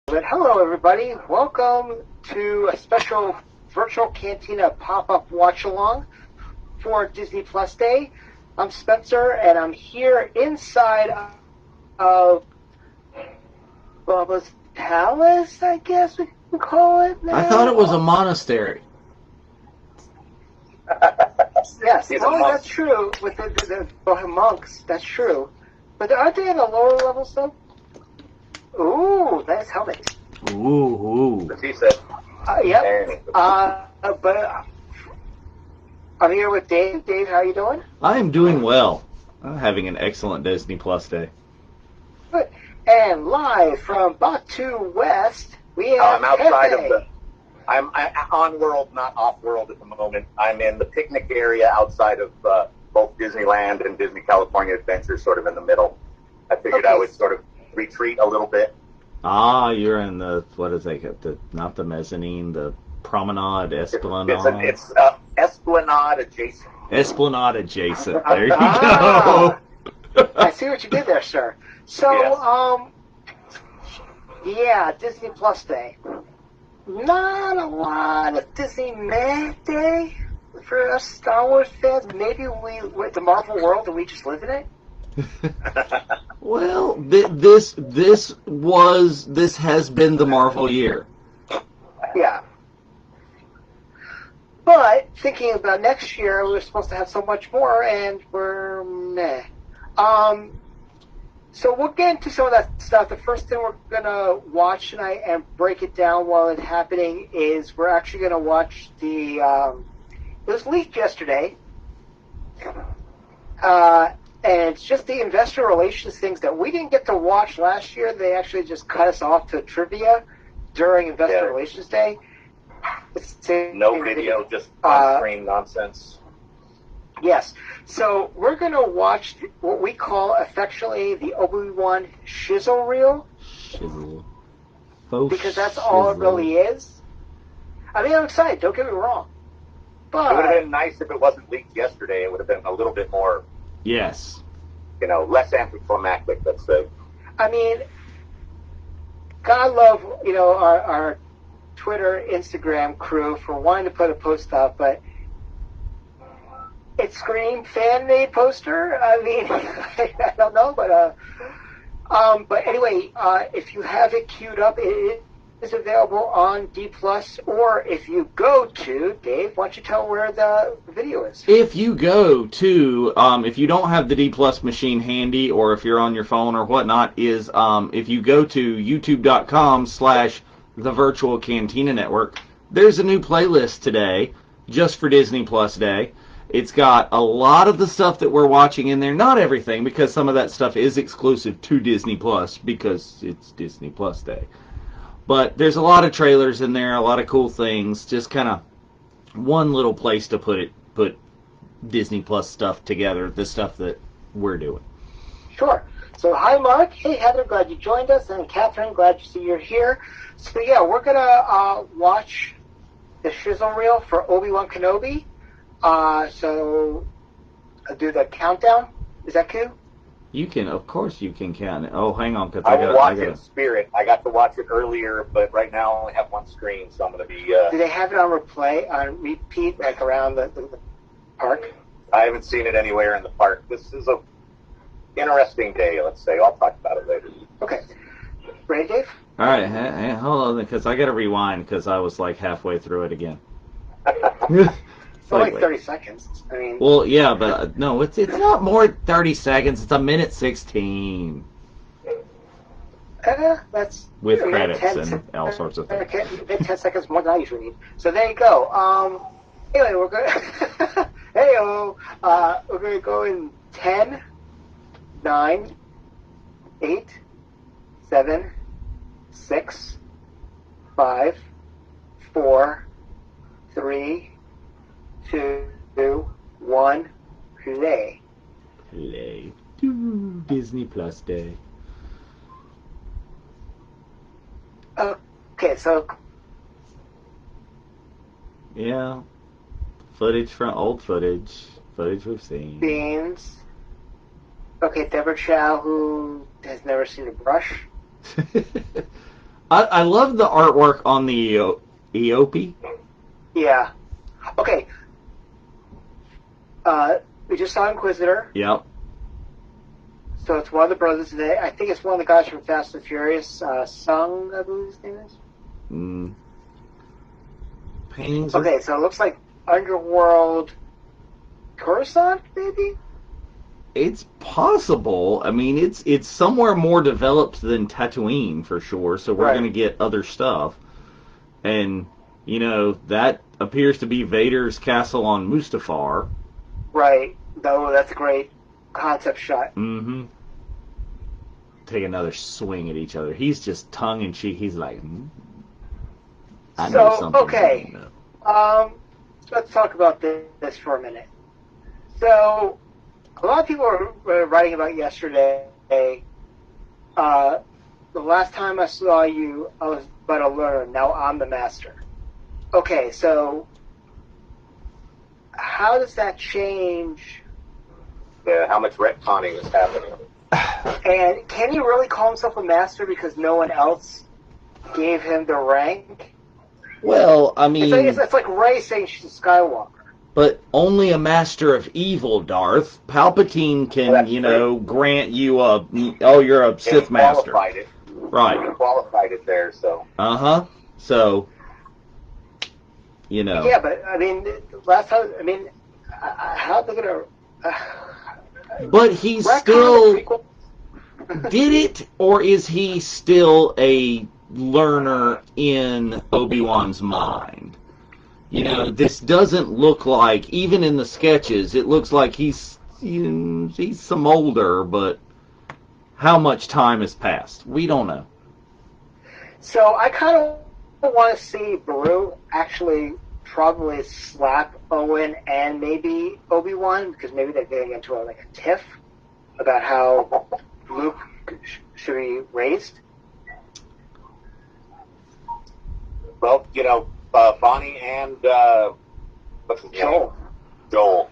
But hello, everybody. Welcome to a special virtual Cantina pop-up watch-along for Disney Plus Day. I'm Spencer, and I'm here inside of Bubba's Palace, I guess we can call it now. I thought it was a monastery. Yes, that's true. With the monks, that's true. But aren't they in the lower levels, though? Ooh, nice helmet. Ooh. As he said. Yep. But I'm here with Dave. Dave, how are you doing? I am doing well. I'm having an excellent Disney Plus day. Good. And live from Batu West, we have I'm outside Pepe. of the... I'm on world, not off world at the moment. I'm in the picnic area outside of both Disneyland and Disney California Adventure, sort of in the middle. I figured I would sort of retreat a little bit. Ah, you're in the, what is it, not the mezzanine, the promenade, esplanade. It's Esplanade adjacent. Esplanade adjacent. There you go. I see what you did there, sir. So, Yes. Yeah, Disney Plus Day. Not a lot of Disney Mad Day for us Star Wars fans. Maybe we're the Marvel world and we just live in it. Well, this has been the Marvel year. Yeah. But thinking about next year, we're supposed to have so much more, and we're meh. So we'll get into some of that stuff. The first thing we're gonna watch tonight and break it down while it's happening is we're actually gonna watch the. It was leaked yesterday. And it's just the investor relations things that we didn't get to watch last year. They actually just cut us off to trivia during Investor Relations Day. No video, just on-screen nonsense. Yes. So we're going to watch what we call affectionately the Obi-Wan shizzle reel. Shizzle. Because that's all it really is. I mean, I'm excited. Don't get me wrong. But it would have been nice if it wasn't leaked yesterday. It would have been a little bit more... Yes. Less anticlimactic, let's say. I mean, God love, our Twitter, Instagram crew for wanting to put a post up, but it's Scream fan-made poster. I mean, I don't know, but anyway, if you have it queued up, it is available on D+, or if you go to, Dave, why don't you tell where the video is? If you go to, if you don't have the D Plus machine handy, or if you're on your phone or whatnot, if you go to youtube.com/the Virtual Cantina Network, there's a new playlist today just for Disney Plus Day. It's got a lot of the stuff that we're watching in there, not everything, because some of that stuff is exclusive to Disney Plus because it's Disney Plus Day. But there's a lot of trailers in there, a lot of cool things, just kind of one little place to put Disney Plus stuff together, the stuff that we're doing. Sure. So hi, Mark. Hey, Heather, glad you joined us. And Catherine, glad to see you're here. So yeah, we're going to watch the shizzle reel for Obi-Wan Kenobi. So I'll do the countdown. Is that cool? You can, of course, you can count it. Oh, hang on, because I will watch it in spirit. I got to watch it earlier, but right now I only have one screen, so I'm going to be... Do they have it on repeat, like around the park? I haven't seen it anywhere in the park. This is a interesting day, let's say. I'll talk about it later. Okay. Ready, Dave? All right, hold on, because I got to rewind, because I was like halfway through it again. It's only 30 seconds. I mean... Well, yeah, but no, it's not more than 30 seconds. It's a minute 16. That's... With credits and all sorts of things. Okay, 10 seconds more than I usually need. So there you go. Anyway, we're going to... we're going to go in 10, 9, 8, 7, 6, 5, 4, 3, 2, 1, play. Play. Disney Plus Day. Okay, so... Yeah. Footage from old footage. Footage we've seen. Beans. Okay, Deborah Chow, who has never seen a brush. I love the artwork on the Eope. Yeah. Okay. We just saw Inquisitor. Yep. So it's one of the brothers today. I think it's one of the guys from Fast and Furious. Sung, I believe his name is. Paintings. Okay, so it looks like Underworld Coruscant, maybe? It's possible. I mean, it's somewhere more developed than Tatooine for sure. So we're Right. going to get other stuff, and that appears to be Vader's castle on Mustafar. Right. No, that's a great concept shot. Mm-hmm. Take another swing at each other. He's just tongue in cheek. He's like, I know So, something. okay. You know. Let's talk about this for a minute. So, a lot of people were writing about yesterday. The last time I saw you, I was but a learner. Now I'm the master. Okay, so how does that change? Yeah, how much retconning is happening? And can he really call himself a master because no one else gave him the rank? Well, I mean, It's like Rey saying she's a Skywalker. but only a master of evil, Darth. Palpatine can, Well, that's true. grant you you're a Sith master. Qualified it. Right. He qualified it there, so. Uh-huh. So, Yeah, but I mean, last time, I mean, how are they gonna? But he's retcon still the prequel? did it, or is he still a learner in Obi-Wan's mind? This doesn't look like, even in the sketches, it looks like he's some older, but how much time has passed? We don't know. So I kind of want to see Beru actually probably slap Owen and maybe Obi-Wan, because maybe they're getting into a tiff about how Luke should be raised. Well, Bonnie and what's his name? Joel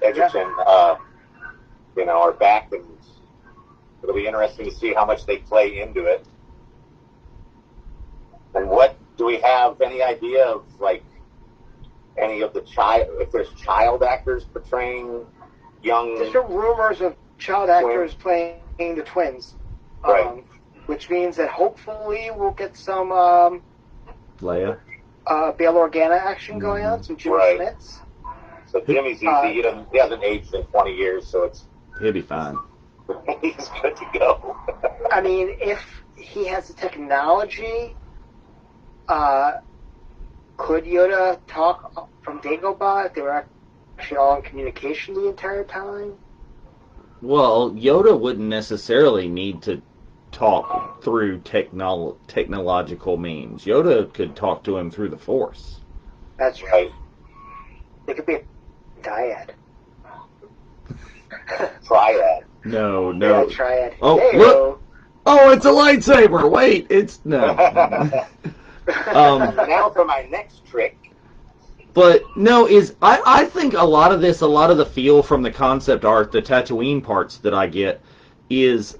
Edgerton, are back, and it'll be interesting to see how much they play into it. And what do we have any idea of, any of the if there's child actors portraying young? There's some rumors of child actors playing the twins, Right. Which means that hopefully we'll get some Leia? Bail Organa action going on, some Jimmy Right. Smiths. So Jimmy's easy. He hasn't aged in 20 years, so He'll be fine. he's good to go. I mean, if he has the technology, could Yoda talk from Dagobah if they were actually all in communication the entire time? Well, Yoda wouldn't necessarily need to talk through technological means. Yoda could talk to him through the Force. That's right. It could be a dyad. Triad. No. Yeah, triad. Oh, Hey-o. look! Oh, it's a lightsaber! Wait, it's... No. Now for my next trick. But, no, I think a lot of the feel from the concept art, the Tatooine parts that I get, is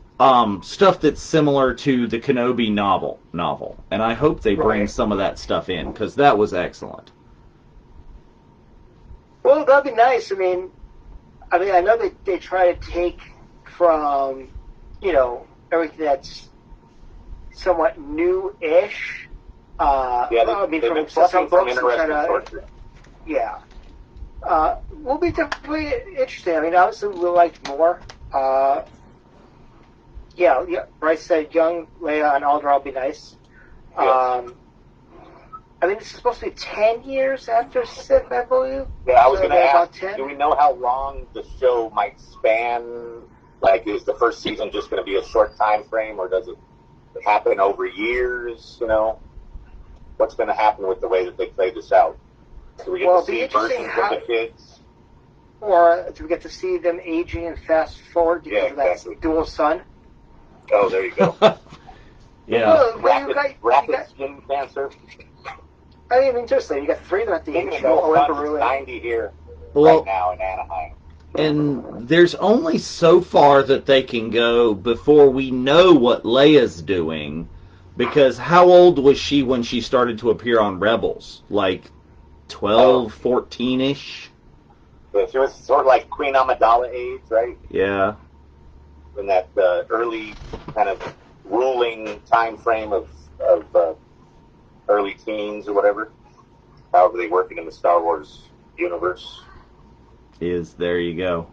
stuff that's similar to the Kenobi novel. And I hope they bring some of that stuff in, because that was excellent. Well, that'd be nice. I mean, I know that they try to take from, everything that's somewhat new-ish. From some books interesting sources. Yeah. Will be definitely interesting. I mean, obviously we'll like more. Bryce said young Leia and Alderaan will be nice. Yeah. This is supposed to be 10 years after Sith, I believe. Yeah, I was going to ask, 10? do we know how long the show might span? Is the first season just going to be a short time frame, or does it happen over years? What's going to happen with the way that they play this out? Do we get to see versions of the kids? Or do we get to see them aging and fast forward because of that dual sun? Oh, there you go. Yeah. Well, rapid skin cancer. Seriously, you got three of them at the age of It's Beru. 90 here Well, right now in Anaheim. And there's only so far that they can go before we know what Leia's doing, Because how old was she when she started to appear on Rebels? Like 12, 14-ish? So she was sort of like Queen Amidala age, right? Yeah. In that early kind of ruling time frame of early teens or whatever. However they work it in the Star Wars universe. There you go.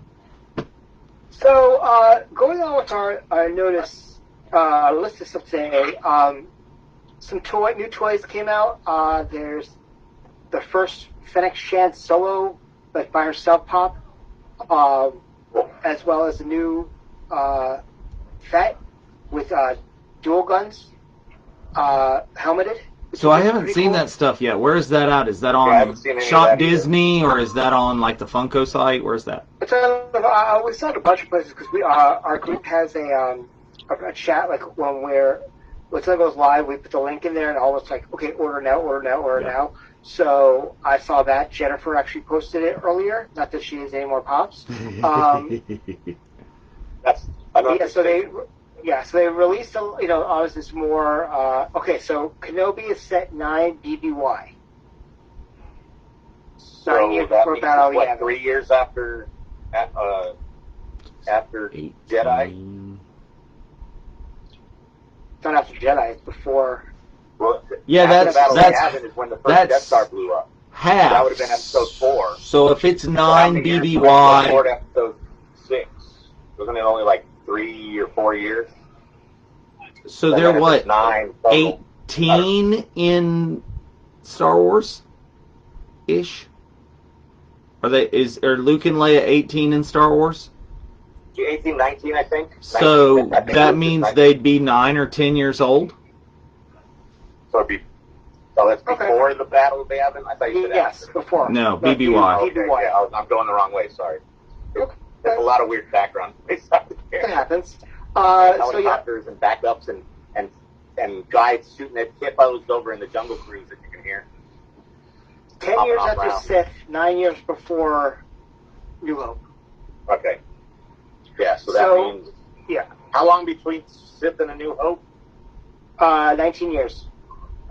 So, going on with our list of stuff today, some new toys came out. There's the first Fennec Shand solo, like by herself pop, as well as a new Fett with dual guns, helmeted. So I haven't seen that stuff yet. Where is that at? Is that I haven't on seen any of Shop that Disney, or is that on like the Funko site? Where's that? It's we saw it a bunch of places because our group has a chat like when something goes live, we put the link in there and all it's like, okay, order now. So I saw that Jennifer actually posted it earlier. Not that she has any more pops. So they released obviously some more. Okay, so Kenobi is set 9 BBY. So 9 years that before means Battle what, Yavin. 3 years after Jedi? It's not after Jedi. It's before. Well, yeah, after Battle that's Yavin is when the first Death Star blew up. half. So that would have been episode 4. So if it's 9 BBY. BBY, Episode 6. Wasn't it only like 3 or 4 years? so they're what? 9 total. 18 in Star Wars ish? Are Luke and Leia 18 in Star Wars? 18, 19, I think. So 19, I think that means they'd be 9 or 10 years old? So that's before the Battle of Yavin? I thought you said yes, after. before. No, BBY. Okay, yeah, I'm going the wrong way, sorry. There's a lot of weird background noise out there. It happens. Helicopters and backups and guides shooting at hippos over in the Jungle Cruise that you can hear. 10 years after Sith, 9 years before New Hope. Okay. Yeah, so that means... Yeah. How long between Sith and A New Hope? 19 years.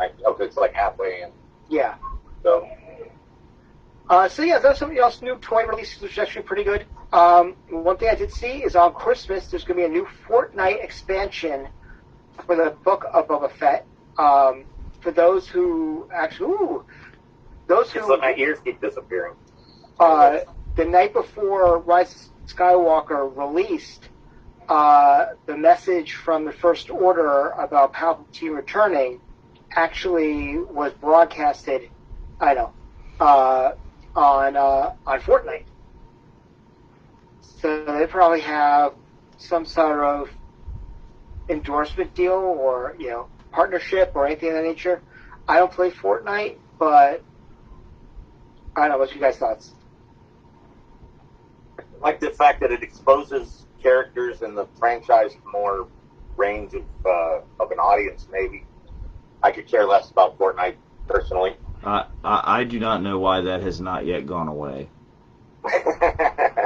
Okay, it's like halfway in. Yeah. So there's some new toy releases, which is actually pretty good. One thing I did see is on Christmas, there's going to be a new Fortnite expansion for the Book of Boba Fett. For those who actually... my ears keep disappearing. The night before Rise of Skywalker released, the message from the First Order about Palpatine returning actually was broadcasted, on Fortnite. So they probably have some sort of endorsement deal or partnership or anything of that nature. I don't play Fortnite, but I don't know. What's your guys' thoughts? I like the fact that it exposes characters in the franchise to more range of an audience, maybe. I could care less about Fortnite, personally. I do not know why that has not yet gone away.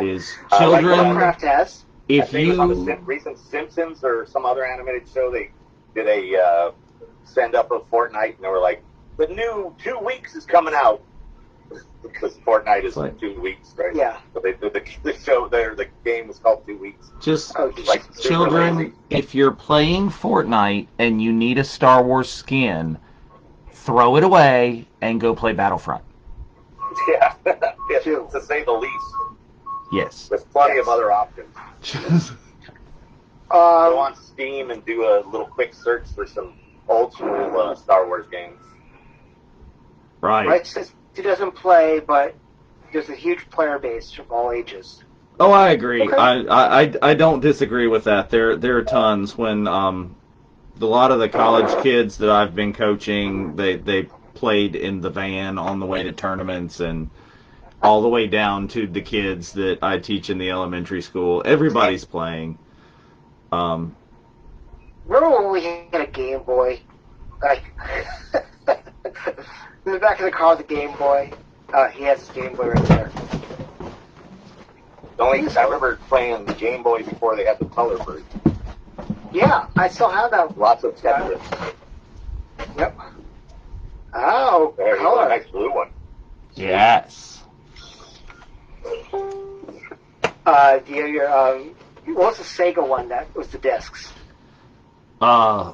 Is Like children... Minecraft has. I think it was on the recent Simpsons or some other animated show, they did a send-up of Fortnite, and they were like, the new 2 weeks is coming out. Because Fortnite is 2 weeks, right? Yeah. So they did the show there, the game was called 2 weeks. Just children, if you're playing Fortnite and you need a Star Wars skin, throw it away and go play Battlefront. Yeah, to say the least. Yes. There's plenty of other options. Go on Steam and do a little quick search for some old school Star Wars games. Right. He doesn't play, but there's a huge player base from all ages. Oh, I agree. Okay. I don't disagree with that. There are tons. When a lot of the college kids that I've been coaching, they played in the van on the way to tournaments, and all the way down to the kids that I teach in the elementary school. Everybody's playing. Remember when we had a Game Boy? In the back of the car, the Game Boy. He has his Game Boy right there. I remember playing the Game Boy before they had the color version. Yeah, I still have that. Lots of Tetris. Yep. Oh, There you go, color. nice blue one. Yes. What was the Sega one that was the discs? No.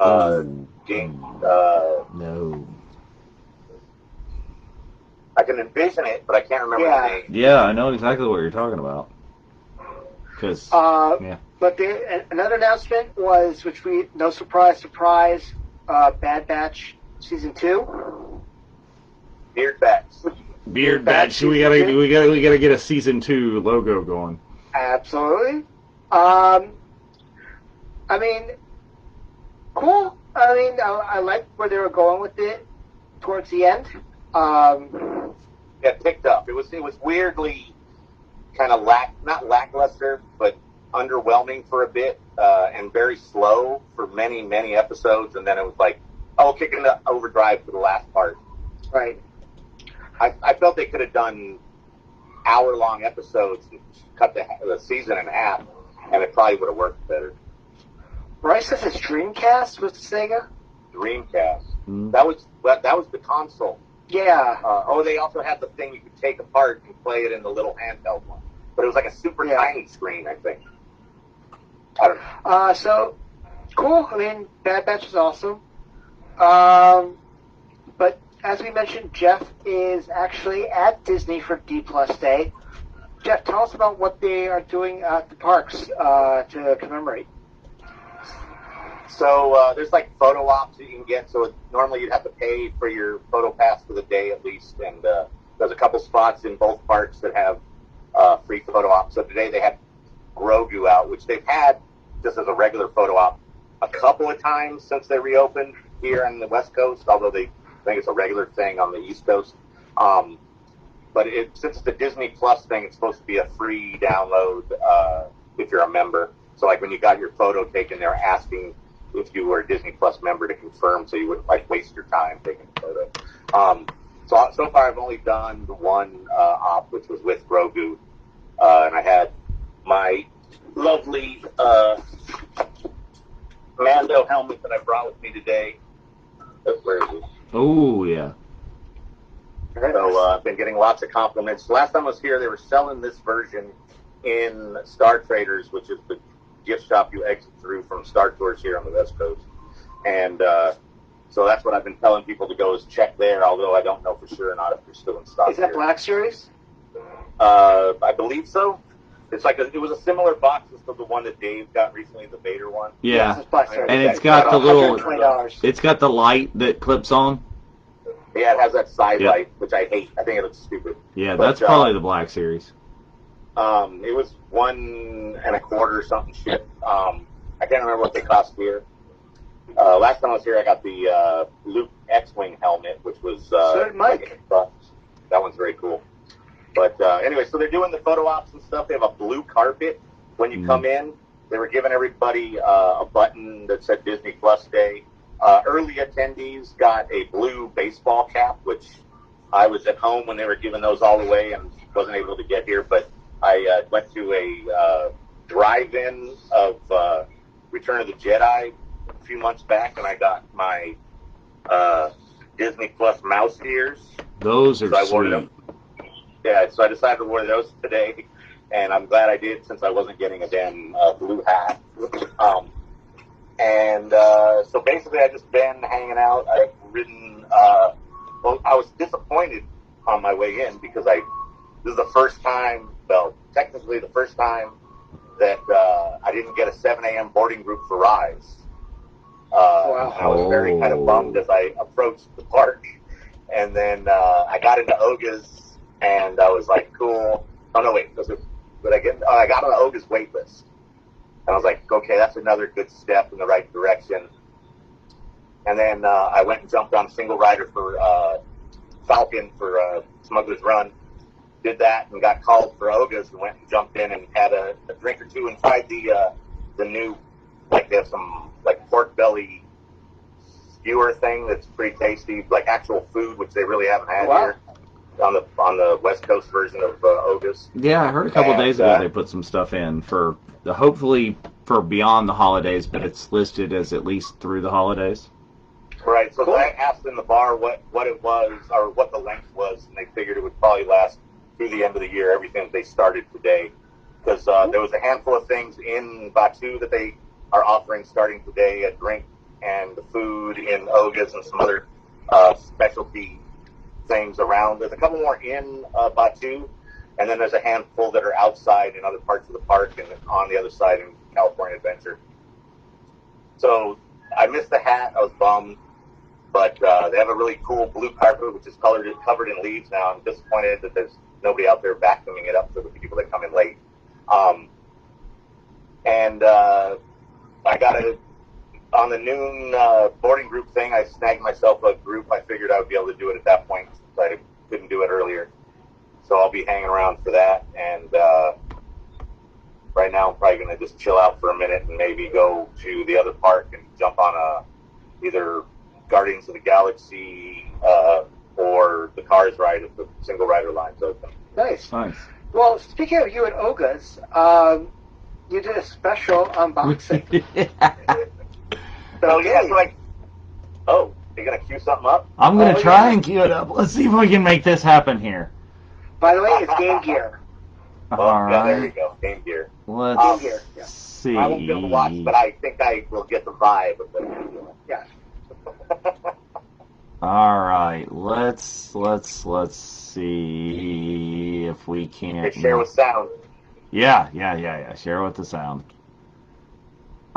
I can envision it, but I can't remember the name. Yeah, I know exactly what you're talking about. But another announcement was, no surprise, Bad Batch Season 2. Beard Batch. Beard Batch. We gotta get a Season 2 logo going. Absolutely. I mean, cool. I mean, I like where they were going with it towards the end. Yeah, picked up. It was weirdly kind of not lackluster, but underwhelming for a bit, and very slow for many, many episodes. And then it was like, kicking the overdrive for the last part. Right. I felt they could have done hour-long episodes and cut the season in half, and it probably would have worked better. Bryce says it's Dreamcast with Sega. Dreamcast. Mm. That was the console. Yeah. They also had the thing you could take apart and play it in the little handheld one, but it was like a super tiny screen, I think. I don't know. So cool. I mean, Bad Batch is awesome. But as we mentioned, Jeff is actually at Disney for D Plus Day. Jeff, tell us about what they are doing at the parks to commemorate. So there's like photo ops that you can get. So normally you'd have to pay for your photo pass for the day at least. And there's a couple spots in both parks that have free photo ops. So today they had Grogu out, which they've had just as a regular photo op a couple of times since they reopened here on the West Coast, although they think it's a regular thing on the East Coast. But since it's the Disney Plus thing, it's supposed to be a free download if you're a member. So like when you got your photo taken, they're asking if you were a Disney Plus member to confirm, so you wouldn't like waste your time taking a photo. So far I've only done the one op, which was with Grogu, and I had my lovely Mando helmet that I brought with me today. Where is it? Oh yeah. So I've been getting lots of compliments. Last time I was here, they were selling this version in Star Traders, which is the gift shop you exit through from Star Tours here on the West Coast. And so that's what I've been telling people to go is check there, although I don't know for sure or not if they're still in stock. Is that here. Black Series? I believe so. It's like it was a similar box as to the one that Dave got recently, the Vader one. Yeah, it's Black Series. and it's got the little. $120. It's got the light that clips on. Yeah, it has that side light, which I hate. I think it looks stupid. Yeah, but that's probably the Black Series. It was $1.25 or something shit. I can't remember what they cost here. Last time I was here, I got the Luke X-Wing helmet, which was Mike. $8. That one's very cool. But anyway, so they're doing the photo ops and stuff. They have a blue carpet when you come in. They were giving everybody a button that said Disney Plus Day. Early attendees got a blue baseball cap, which I was at home when they were giving those all away and wasn't able to get here. But I went to a drive-in of Return of the Jedi a few months back, and I got my Disney Plus mouse ears. Those are so I sweet. wore them. Yeah, so I decided to wear those today, and I'm glad I did since I wasn't getting a damn blue hat. So basically, I've just been hanging out. I've ridden. I was disappointed on my way in because this is the first time, technically the first time that I didn't get a 7 a.m. boarding group for Rise. Wow. I was very kind of bummed as I approached the park. And then I got into Oga's, and I was like, cool. Oh, no, wait. I got on the Oga's wait list. And I was like, okay, that's another good step in the right direction. And then I went and jumped on single rider for Falcon for Smuggler's Run. Did that and got called for Oga's and went and jumped in and had a drink or two inside the new, like they have some like pork belly skewer thing that's pretty tasty, like actual food, which they really haven't had here on the West Coast version of Oga's. Yeah, I heard a couple days ago they put some stuff in for hopefully for beyond the holidays, but it's listed as at least through the holidays. Right. So Cool. I asked in the bar what it was or what the length was, and they figured it would probably last through the end of the year. Everything that they started today, because there was a handful of things in Batu that they are offering starting today: a drink and the food in Ogas and some other specialty things around. There's a couple more in Batu, and then there's a handful that are outside in other parts of the park and on the other side in California Adventure. So I missed the hat. I was bummed. But they have a really cool blue carpet, which is covered in leaves now. I'm disappointed that there's nobody out there vacuuming it up for the people that come in late. I got on the noon boarding group thing, I snagged myself a group. I figured I would be able to do it at that point since I couldn't do it earlier. So I'll be hanging around for that. And right now I'm probably going to just chill out for a minute and maybe go to the other park and jump on either Guardians of the Galaxy or the Cars ride if the single rider line's open. Nice. Nice. Well, speaking of you and Ogas, you did a special unboxing. So yeah, so you're gonna cue something up? I'm going to try and cue it up. Let's see if we can make this happen here. By the way, it's Game Gear. All Yeah, there you right. go. Game Gear. Let's Game Gear. Yeah. see. I won't be able to watch, but I think I will get the vibe of it. Yeah. All right. Let's see if we can't. Share with sound. Yeah. Share with the sound.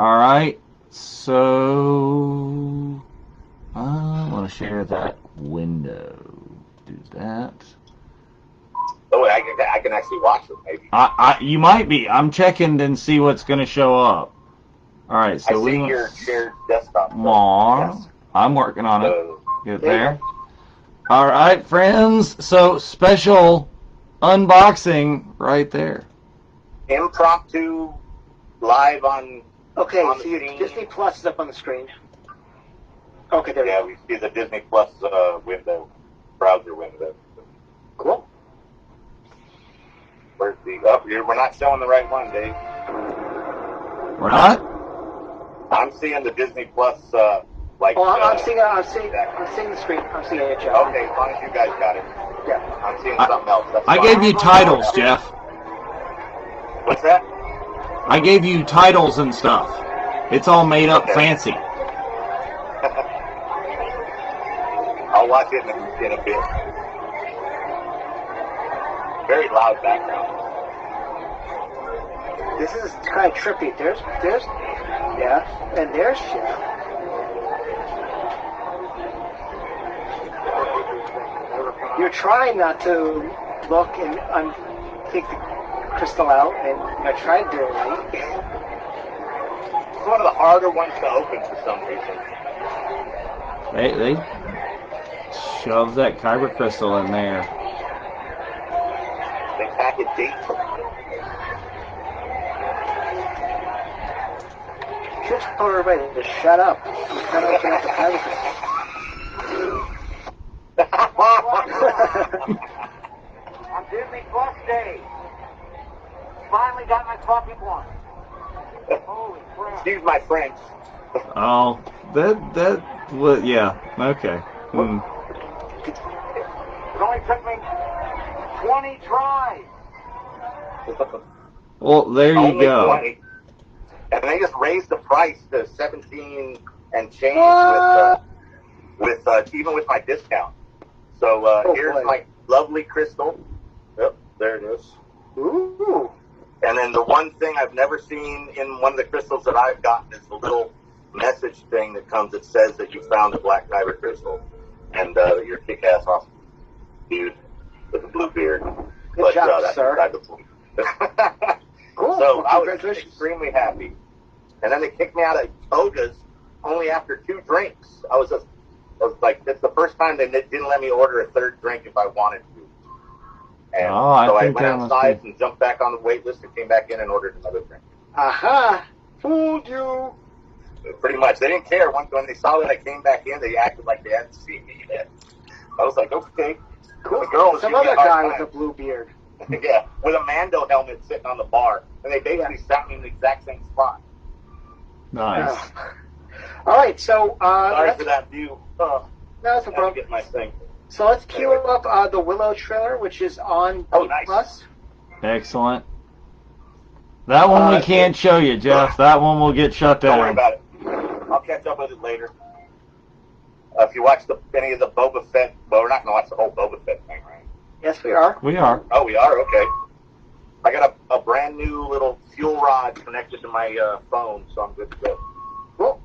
All right. So I want to share that window. Do that. Oh, I can actually watch it maybe. You might be. I'm checking and see what's going to show up. All right. So I see your shared desktop. Yes. I'm working on it. So, Get there. All right, friends. So special unboxing right there. impromptu live on. Okay, On so the your screen. Disney Plus is up on the screen. Okay, there Yeah, we go. we see the Disney Plus window, browser window. Cool. Where's the? Oh, we're not showing the right one, Dave. We're not? I'm seeing the Disney Plus like. Oh, I'm seeing the screen. I'm seeing it, Jeff. Okay, as long as you guys got it. Yeah. I'm seeing something else. That's I fine. gave you titles, Jeff. What's that? I gave you titles and stuff. It's all made up fancy. I'll watch it in a bit. Very loud background. This is kind of trippy. There's, yeah, and there's Jeff. You're trying not to look and take the crystal out, and I tried to do it right. It's one of the harder ones to open for some reason. They shoved that kyber crystal in there. They pack it deep. Should tell everybody to shut up. I'm trying to open up the kyber On Disney Plus Day. Finally got my coffee one. Holy crap. Excuse my French. Oh, yeah, okay. Hmm. It only took me 20 tries. Well, there you Only go. 20. And they just raised the price to 17 and change with even with my discount. So here's boy. my lovely crystal. Yep, there it is. Ooh. And then the one thing I've never seen in one of the crystals that I've gotten is the little message thing that comes that says that you found a black kyber crystal and you're kick-ass awesome dude with a blue beard. Good job, that's sir. beside the point. Cool. So Well, I was congratulations. extremely happy. And then they kicked me out of Oga's only after 2 drinks. I was like, it's the first time they didn't let me order a third drink if I wanted to. And Oh, I so I think went that must outside be- and jumped back on the wait list and came back in and ordered another drink. Aha! Fooled you. Pretty much. They didn't care. When they saw that I came back in, they acted like they hadn't seen me yet. I was like, okay. Cool. The girl was Some giving me other a hard guy time. with a blue beard. Yeah, with a Mando helmet sitting on the bar. And they basically sat me in the exact same spot. Nice. All right, so Sorry let's, for that view. Oh, that's a I have to problem. get my thing. So let's cue up the Willow trailer, which is on Oh, D nice. Plus. Excellent. That one we can't show you, Jeff. That one will get shut Don't worry down. about it. I'll catch up with it later. If you watch any of the Boba Fett, well, we're not going to watch the whole Boba Fett thing, right? Yes, we are. We are. Oh, we are? Okay. I got a brand new little fuel rod connected to my phone, so I'm good to go. Cool.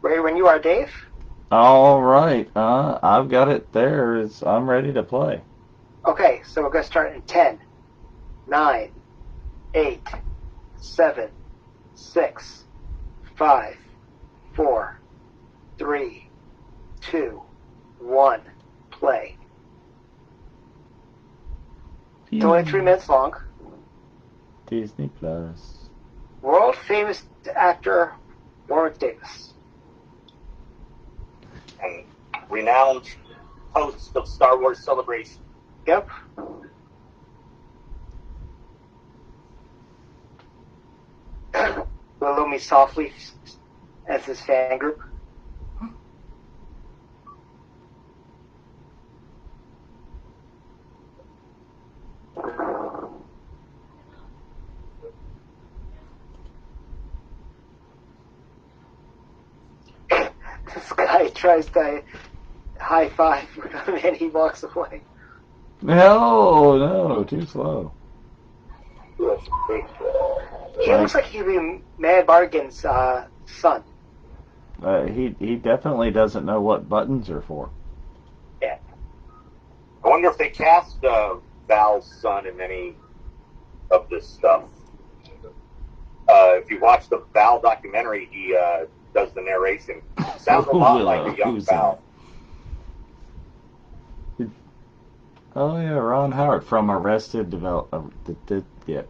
Ready when you are, Dave? All right. I've got it there. I'm ready to play. Okay, so we're going to start in 10, 9, 8, 7, 6, 5, 4, 3, 2, 1, play. It's only 3 minutes long. Disney Plus. World famous actor Warwick Davis. And renowned host of Star Wars Celebration. Yep. Willow Me Softly as his fan group. This guy tries to high five him and he walks away. No, too slow. He looks like he'd be Mad Bargain's son. He definitely doesn't know what buttons are for. Yeah. I wonder if they cast Val's son in any of this stuff. If you watch the Val documentary, he does the narration. Sounds a lot like a young Who's Val. Oh yeah, Ron Howard from Arrested Development. Yeah.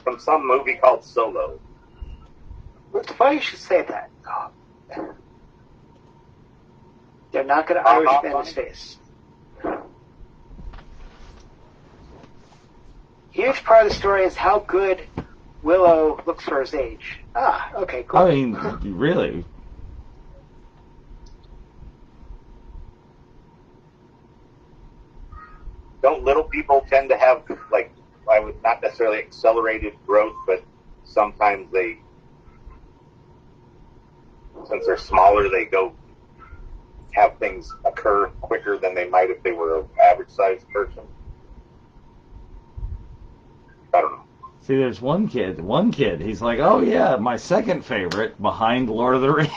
From some movie called Solo. It's funny you should say that. They're not going to Irish man his face. Huge part of the story is how good Willow looks for his age. Ah, okay, cool. I mean, really. Don't little people tend to have, like, I would not necessarily accelerated growth, but sometimes they, since they're smaller, they go have things occur quicker than they might if they were an average-sized person. I don't know. See, there's one kid, he's like, oh yeah, my second favorite behind Lord of the Rings.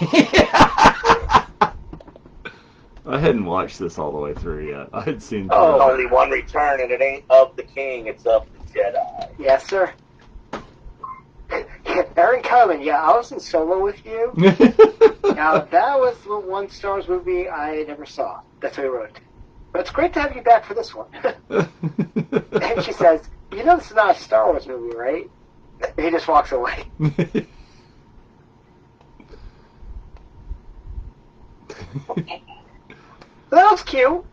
I hadn't watched this all the way through yet. I had seen Oh, only one return, and it ain't of the king, it's of the Jedi. Yes, sir. Aaron Cohen, yeah, I was in Solo with you. Now, that was the one Star Wars movie I never saw. That's what he wrote. But it's great to have you back for this one. And she says, you know this is not a Star Wars movie, right? And he just walks away. That was cute.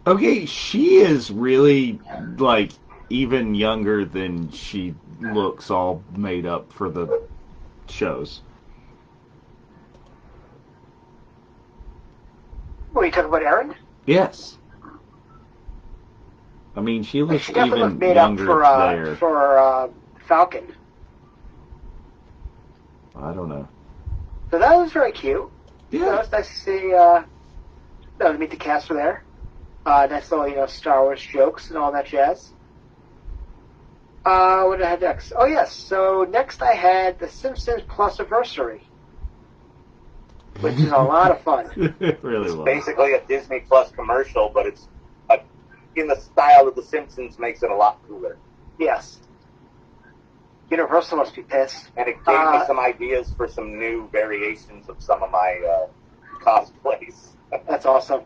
Okay, she is really, like, even younger than she looks, all made up for the shows. What, you talking about Aaron? Yes. I mean, she looks She definitely even looked made up younger there. for Falcon. I don't know. So that was very cute. Yeah. So it's nice to see, to meet the cast for there. Nice little, Star Wars jokes and all that jazz. What did I have next? Oh, yes. So next I had the Simpsons Plus Anniversary, which is a lot of fun. It really was. Basically a Disney Plus commercial, but it's in the style of The Simpsons, makes it a lot cooler. Yes. Universal must be pissed. And it gave me some ideas for some new variations of some of my cosplays. That's awesome.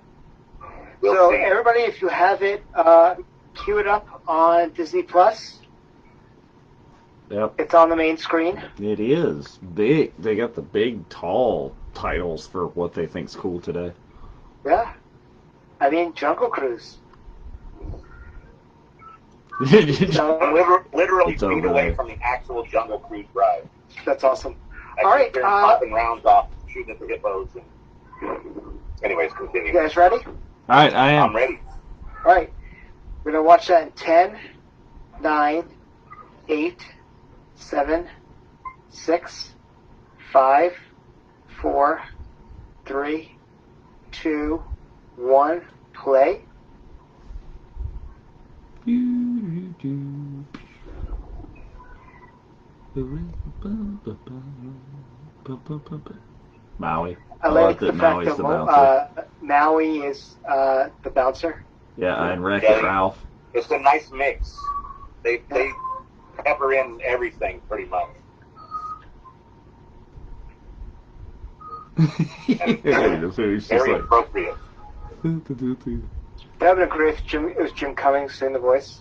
We'll see. Everybody, if you have it, queue it up on Disney Plus. Yep. It's on the main screen. It is big. They got the big, tall titles for what they think's cool today. Yeah. I mean, Jungle Cruise. Literally It's feet over away there. from the actual Jungle Cruise ride. That's awesome. I All right. keep popping rounds off, shooting at the hippos. And anyways, continue. You guys ready? All right, I am. I'm ready. All right. We're going to watch that in 10, 9, 8, 7, 6, 5, 4, 3, 2, 1. Play. Maui. I love like the that fact Maui's that the bouncer. Maui is the bouncer. Yeah, and Wreck-It Ralph. It's a nice mix. They pepper in everything pretty much. Very appropriate. That would have been great if it was Jim Cummings doing the voice.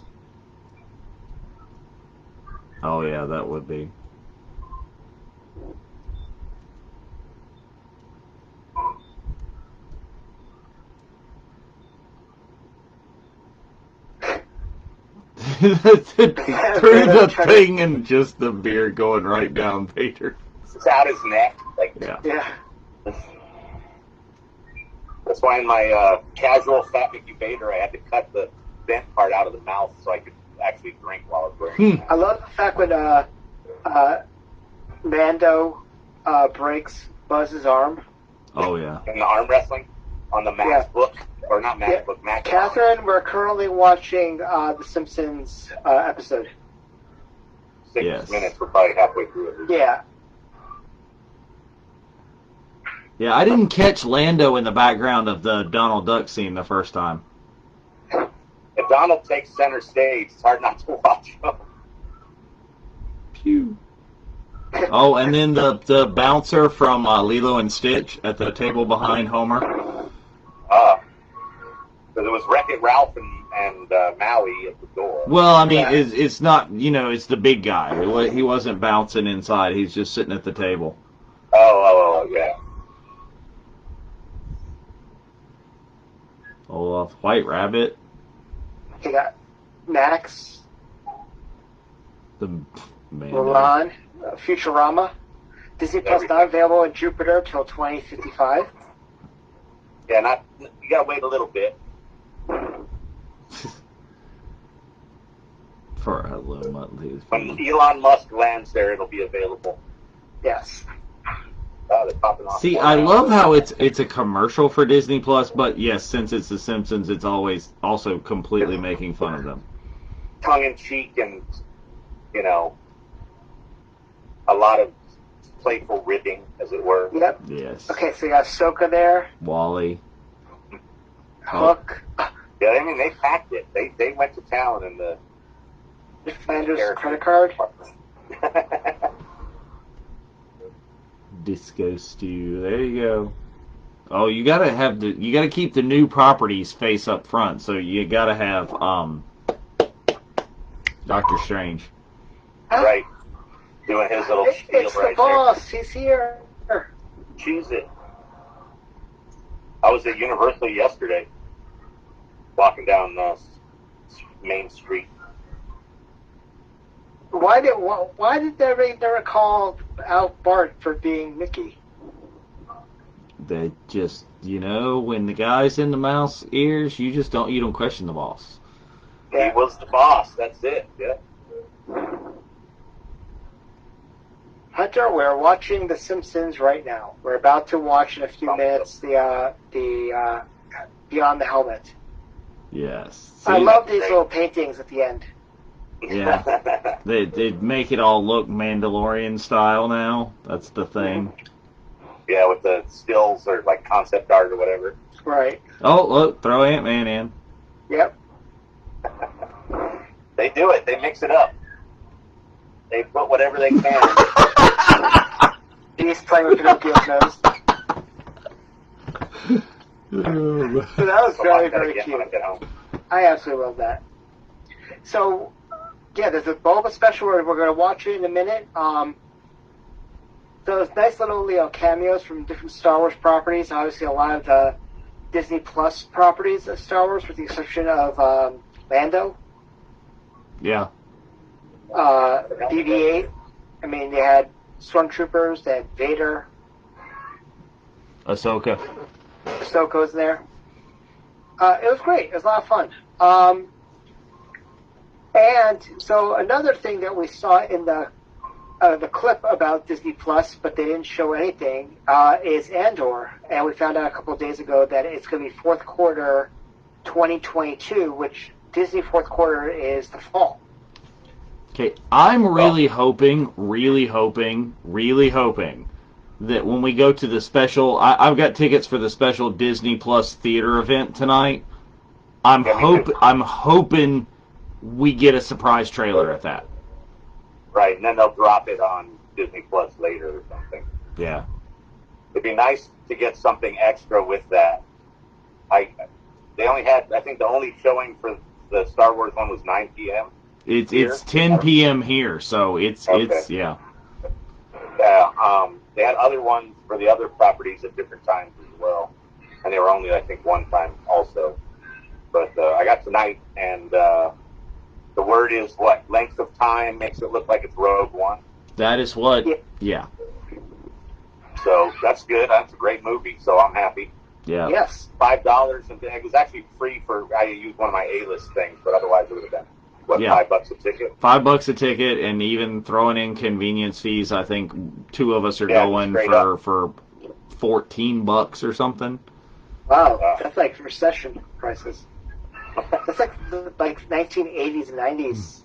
Oh yeah, that would be. Through the thing and just the beer going right down Peter. It's out his neck. Like, Yeah. That's why in my casual Fat Mickey Bader, I had to cut the vent part out of the mouth so I could actually drink while I was wearing it. I love the fact when Mando breaks Buzz's arm. Oh yeah. In the arm wrestling on the Max book, or not Max book, Max. Catherine, we're currently watching the Simpsons episode. 6 minutes. We're probably halfway through it. Yeah. Yeah, I didn't catch Lando in the background of the Donald Duck scene the first time. If Donald takes center stage, it's hard not to watch him. Pew. Oh, and then the bouncer from Lilo and Stitch at the table behind Homer. Because it was Wreck-It Ralph and Maui at the door. Well, I mean, it's not, it's the big guy. He wasn't bouncing inside. He's just sitting at the table. Oh, yeah. Olaf, White Rabbit. You got Max, The man. Mulan, Futurama. Disney Plus not available in Jupiter till 2055. Yeah, you gotta wait a little bit. For a little monthly. When Elon Musk lands there, it'll be available. Yes. They're popping off. See, I love how it's a commercial for Disney Plus, but yes, since it's The Simpsons, it's always also completely making fun of them. Tongue in cheek and, a lot of playful ribbing, as it were. Yep. Yes. Okay, so you got Ahsoka there. Wally. Hook. Yeah, I mean, they packed it. They went to town in the Flanders credit card. Disco Stew. There you go. Oh, you gotta keep the new properties face up front. So you gotta have Doctor Strange. Right. Doing his little spiel It's right the boss. He's here. Choose it. I was at Universal yesterday, walking down Main Street. Why did they never call out Bart for being Mickey? They just, when the guy's in the mouse ears, you don't question the boss. He was the boss. That's it. Yeah. Hunter, we're watching The Simpsons right now. We're about to watch in a few minutes the Beyond the Helmet. Yes. I love these little paintings at the end. Yeah. they make it all look Mandalorian style now. That's the thing. Yeah, with the stills or like concept art or whatever. Right. Oh, look, throw Ant-Man in. Yep. They do it. They mix it up. They put whatever they can. He's playing with Pinocchio's nose. So that was very, very cute. I absolutely love that. So, yeah, there's a Boba special where we're going to watch it in a minute. Those nice little cameos from different Star Wars properties. Obviously, a lot of the Disney Plus properties of Star Wars, with the exception of Lando. Yeah. BB-8. I mean, they had Stormtroopers. They had Vader. Ahsoka. Ahsoka was there. It was great. It was a lot of fun. And so another thing that we saw in the clip about Disney Plus, but they didn't show anything, is Andor. And we found out a couple of days ago that it's going to be fourth quarter 2022, which Disney fourth quarter is the fall. Okay, I'm really hoping that when we go to the special, I've got tickets for the special Disney Plus theater event tonight. I'm hoping we get a surprise trailer at that. Right, and then they'll drop it on Disney Plus later or something. Yeah. It'd be nice to get something extra with that. They only had, I think the only showing for the Star Wars one was 9 p.m. It's 10 p.m. here, so it's yeah. Yeah, they had other ones for the other properties at different times as well, and they were only, I think, one time also. But I got tonight, and the word is what? Length of time makes it look like it's Rogue One. That is what, yeah. So that's good. That's a great movie, so I'm happy. Yeah. Yes. $5, and it was actually free I used one of my A-list things, but otherwise it would have been, what, $5 a ticket? $5 a ticket, and even throwing in convenience fees, I think two of us are going for $14 or something. Wow, that's like recession prices. That's like 1980s and 90s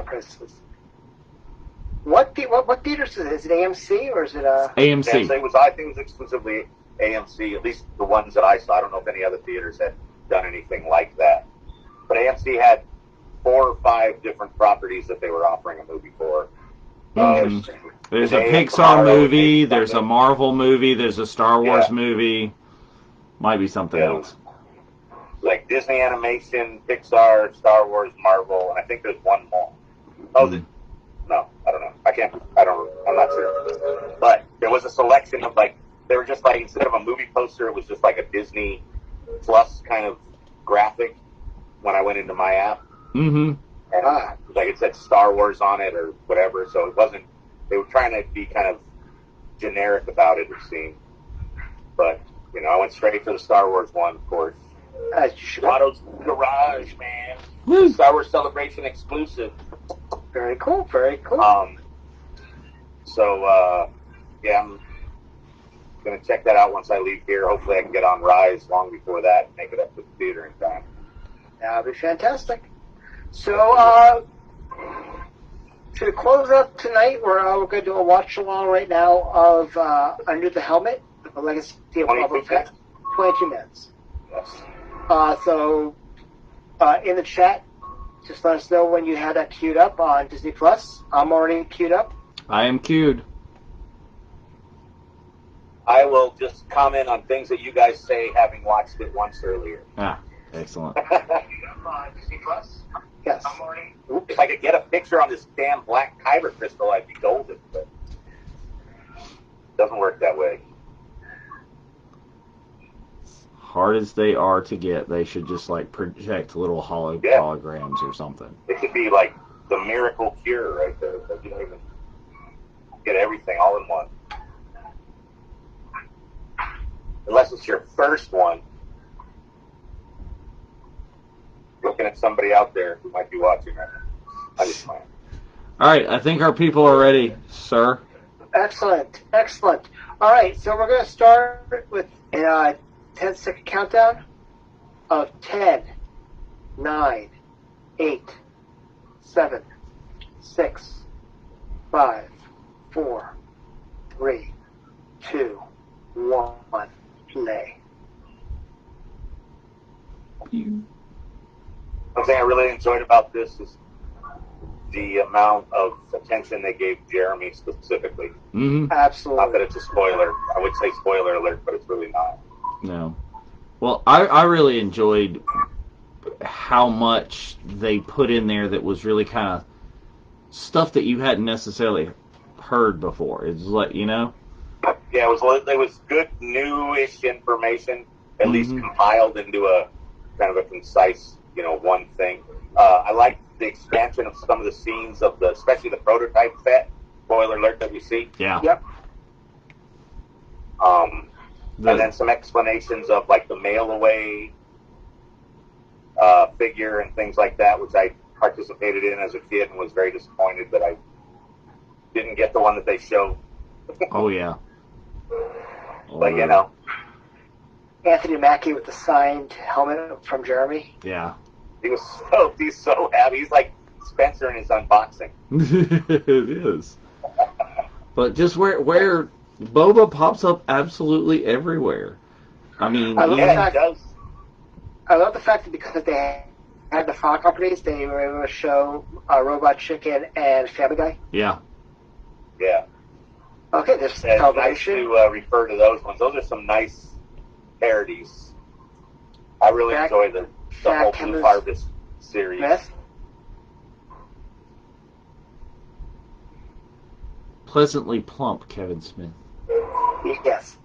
prices. What theaters is it? Is it AMC or is it AMC? I think it was exclusively AMC, at least the ones that I saw. I don't know if any other theaters had done anything like that. But AMC had 4 or 5 different properties that they were offering a movie for. There's a Pixar movie, there's a Marvel movie, there's a Star Wars movie. Might be something else. Like Disney Animation, Pixar, Star Wars, Marvel, and I think there's one more. No, I don't know. I'm not sure. But there was a selection of they were just instead of a movie poster, it was just like a Disney Plus kind of graphic when I went into my app. Mm-hmm. And it said Star Wars on it or whatever, so it wasn't, they were trying to be kind of generic about it, it seemed. But, I went straight for the Star Wars one, of course. Watto's Garage, man. Woo. Star Wars Celebration exclusive. Very cool, very cool. I'm going to check that out once I leave here. Hopefully I can get on Rise long before that and make it up to the theater in time. That would be fantastic. So, to close up tonight, we're going to do a watch-along right now of Under the Helmet, The Legacy of Boba Fett. 22 minutes. Yes. So, in the chat, just let us know when you have that queued up on Disney Plus. I'm already queued up. I am queued. I will just comment on things that you guys say, having watched it once earlier. Excellent. Disney Plus? Yes. I'm already. If I could get a picture on this damn black kyber crystal, I'd be golden. But it doesn't work that way. Hard as they are to get, they should just project little holograms or something. It could be like the miracle cure right there. But you don't even get everything all in one. Unless it's your first one. Looking at somebody out there who might be watching right now. I'm just playing. All right, I think our people are ready, sir. Excellent, excellent. All right, so we're going to start with a 10-second countdown of 10, 9, 8, 7, 6, 5, 4, 3, 2, 1, play. One thing I really enjoyed about this is the amount of attention they gave Jeremy specifically. Mm-hmm. Absolutely. Not that it's a spoiler. I would say spoiler alert, but it's really not. No. Well, I really enjoyed how much they put in there that was really kind of stuff that you hadn't necessarily heard before. It's Yeah, it was good newish information, at least compiled into a kind of a concise, one thing. I liked the expansion of some of the scenes of especially the prototype Fett spoiler alert that we see. Yeah. Yep. And then some explanations of like the mail away figure and things like that, which I participated in as a kid and was very disappointed that I didn't get the one that they showed. Oh, yeah. But, you know. Anthony Mackie with the signed helmet from Jeremy. Yeah. He's so happy. He's like Spencer in his unboxing. It is. But just where Boba pops up absolutely everywhere. I mean, I love, Yeah, he does. I love the fact that because they had the Fox properties, they were able to show Robot Chicken and Family Guy. Yeah. Yeah. Okay, there's And it's nice celebration. to refer to those ones. Those are some nice parodies. I really Back- enjoy the whole Back Blue Chemist Harvest series. Smith. Pleasantly plump Kevin Smith. Yes.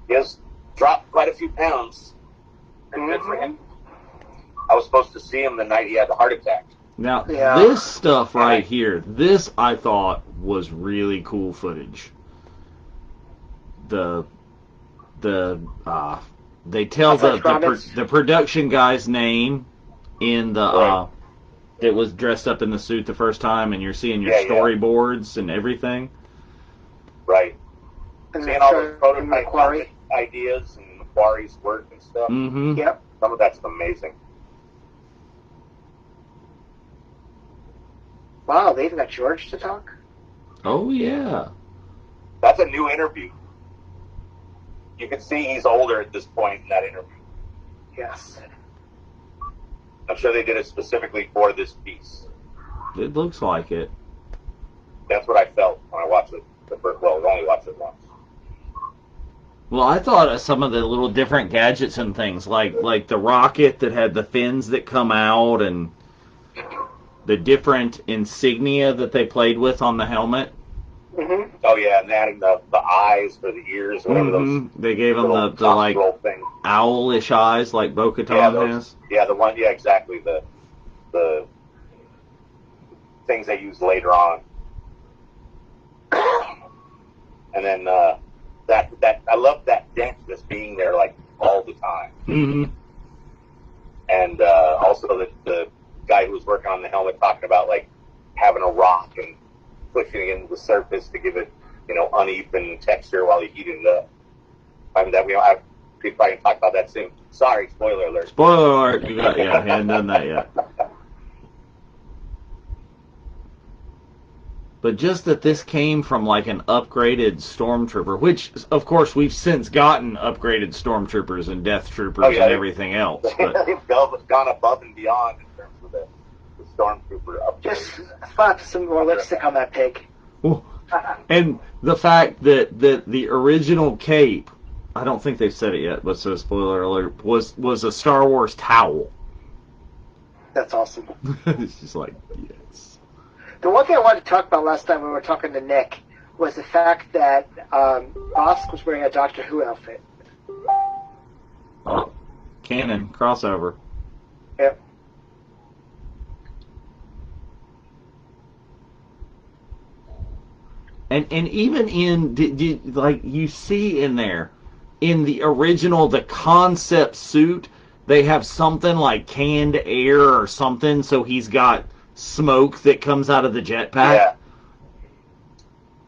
He has dropped quite a few pounds. And good for Mhm. him. I was supposed to see him the night he had the heart attack. Now, Yeah. this stuff right here, this I thought was really cool footage. They tell the production guy's name in the Right. that was dressed up in the suit the first time, and you're seeing your Yeah, yeah. storyboards and everything. Right. And Seeing then all those show prototype Macquarie. ideas and Macquarie's work and stuff. Mm-hmm. Yep. Some of that's amazing. Wow, they even got George to talk. Oh yeah. That's a new interview. You can see he's older at this point in that interview. Yes. I'm sure they did it specifically for this piece. It looks like it. That's what I felt when I watched it. Well, I only watched it once. Well, I thought of some of the little different gadgets and things, like the rocket that had the fins that come out, and the different insignia that they played with on the helmet. Mm-hmm. Oh yeah, and adding the eyes for the ears, whatever those. They gave him little the like nostril thing. owlish eyes, like Bo-Katan has. Yeah, the one. Yeah, exactly. The things they use later on. And then that I love that dent just being there like all the time. Mm-hmm. And also the guy who was working on the helmet talking about like having a rock and pushing it into the surface to give it, uneven texture while you heat it up. I mean, we probably can talk about that soon. Sorry, spoiler alert. Spoiler alert! He hadn't done that yet. But just that this came from like an upgraded stormtrooper, which of course we've since gotten upgraded stormtroopers and death troopers and everything else. But They've gone above and beyond in terms of the stormtrooper upgrade. Just slap some more lipstick on that pig. and the fact that the original cape, I don't think they've said it yet, but so spoiler alert, was a Star Wars towel. That's awesome. It's just like, yes. The one thing I wanted to talk about last time we were talking to Nick was the fact that Bosk was wearing a Doctor Who outfit. Oh, canon crossover. Yep. And even in like you see in there, in the original, the concept suit, they have something like canned air or something, so he's got smoke that comes out of the jetpack. Yeah.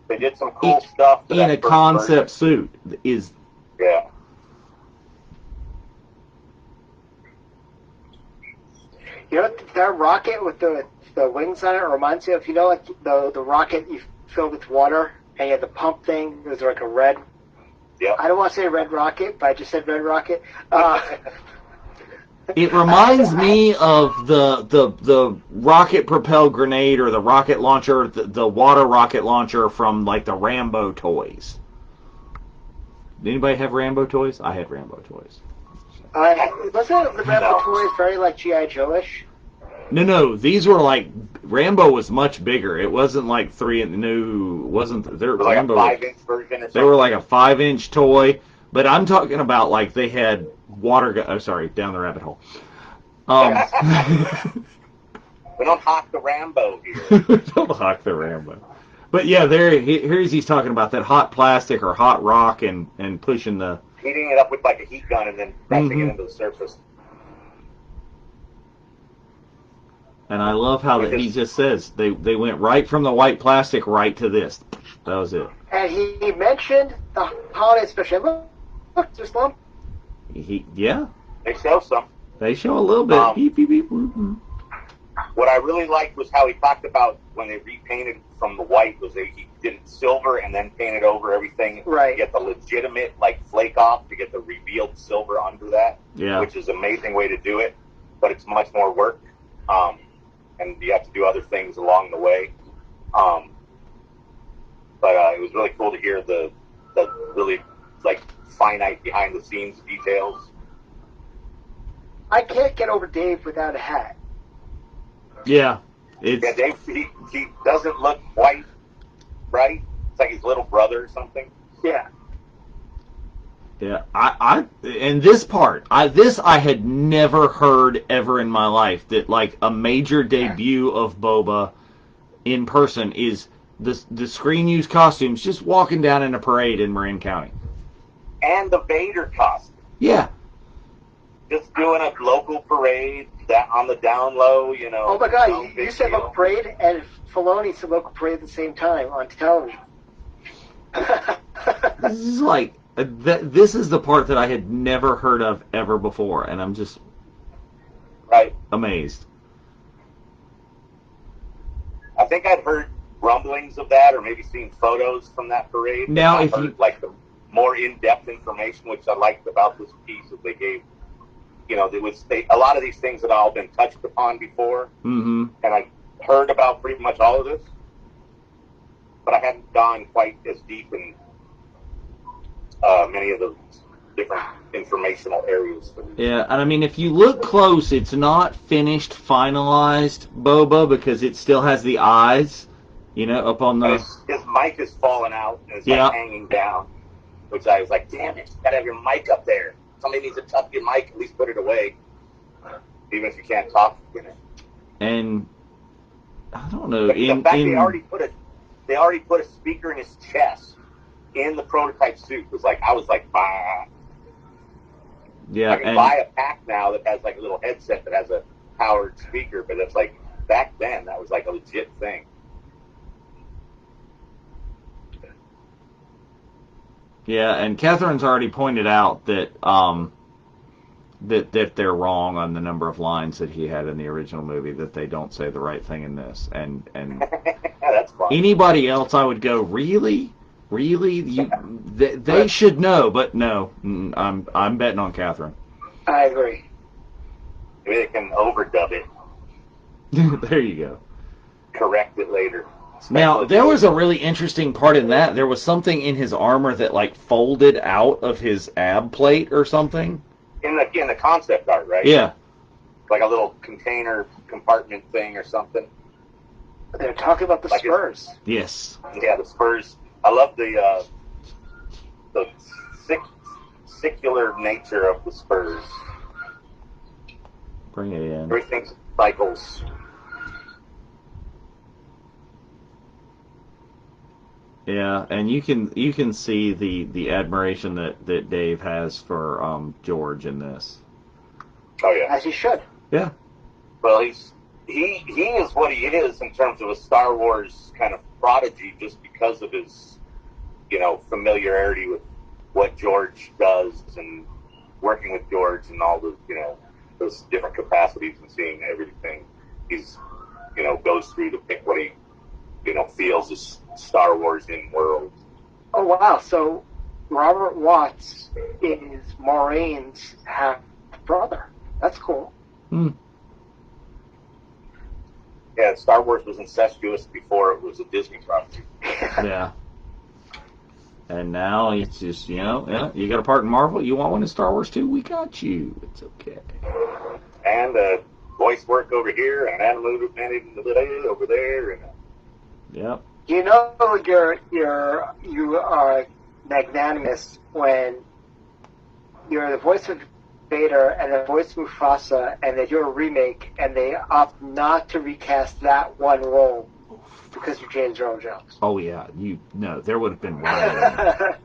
They did some cool stuff to in a that first concept suit. version. Yeah. You know, that rocket with the wings on it reminds me of, like the rocket you fill with water and you had the pump thing. It was like a red. Yeah. I don't want to say red rocket, but I just said red rocket. It reminds me of the rocket propelled grenade or the rocket launcher, the water rocket launcher from like the Rambo toys. Did anybody have Rambo toys? I had Rambo toys. Wasn't the Rambo toys very like G.I. Joe-ish? No, these were like, Rambo was much bigger. It wasn't like wasn't there? It was like Rambo, a 5-inch version or something. they were like a 5-inch toy, but I'm talking about like they had down the rabbit hole. We don't hawk the Rambo here. Don't talk the Rambo. But yeah, here's he's talking about that hot plastic or hot rock and pushing the heating it up with like a heat gun and then pressing it into the surface. And I love how that he just says they went right from the white plastic right to this. That was it. And he mentioned the holiday special. Look, just one. Yeah. They show some. They show a little bit. Beep, beep, beep, whoop, whoop. What I really liked was how he talked about when they repainted from the white was he did silver and then painted over everything to get the legitimate like flake off to get the revealed silver under that. Yeah. Which is an amazing way to do it, but it's much more work. And you have to do other things along the way. But it was really cool to hear the really like finite behind the scenes details. I can't get over Dave without a hat. Yeah. Dave, he doesn't look white, right? It's like his little brother or something. Yeah. Yeah, and this part, I had never heard ever in my life that like a major debut of Boba in person is the screen used costumes just walking down in a parade in Marin County. And the Vader costume. Yeah. Just doing a local parade on the down low, you know. Oh my God, you said local parade and Filoni said local parade at the same time on television. This is like this is the part that I had never heard of ever before, and I'm just amazed. I think I'd heard rumblings of that, or maybe seen photos from that parade. Now, if you like the more in-depth information, which I liked about this piece, that they gave, you know, a lot of these things had all been touched upon before, and I heard about pretty much all of this, but I hadn't gone quite as deep in many of those different informational areas. Yeah, and I mean, if you look close, it's not finished, finalized Boba because it still has the eyes, you know, up on the. His mic is falling out and it's like hanging down, which I was like, damn it, you gotta have your mic up there. Somebody needs to tuck your mic, at least put it away, even if you can't talk in it. And I don't know. But the fact they already put a speaker in his chest in the prototype suit was like, I was like, bah. Yeah, I can buy a pack now that has like a little headset that has a powered speaker, but it's like back then that was like a legit thing. Yeah, and Catherine's already pointed out that that they're wrong on the number of lines that he had in the original movie, that they don't say the right thing in this, and that's fun. Anybody else I would go, really, they should know, but no, I'm betting on Catherine. I agree. Maybe they can overdub it. There you go. Correct it later. Now, there was a really interesting part in that. There was something in his armor that, like, folded out of his ab plate or something. In the concept art, right? Yeah. Like a little container compartment thing or something. They're talking about the spurs. Yes. Yeah, the spurs. I love the secular nature of the spurs. Bring it in. Everything cycles. Yeah, and you can see the admiration that Dave has for George in this. Oh yeah, as he should. Yeah. Well, he is what he is in terms of a Star Wars kind of prodigy, just because of his, you know, familiarity with what George does and working with George and all the, you know, those different capacities and seeing everything he's, you know, goes through to pick what he, you know, feels is Star Wars in world. Oh wow! So Robert Watts is Maureen's half brother. That's cool. Yeah, Star Wars was incestuous before it was a Disney property. Yeah. And now it's just, you know, yeah, you got a part in Marvel, you want one in Star Wars too? We got you. It's okay. And voice work over here, and animated over there, and yep. You know you are magnanimous when you're the voice of Vader and the voice of Mufasa, and they do a remake, and they opt not to recast that one role. because of James Earl Jones. Oh yeah, there would have been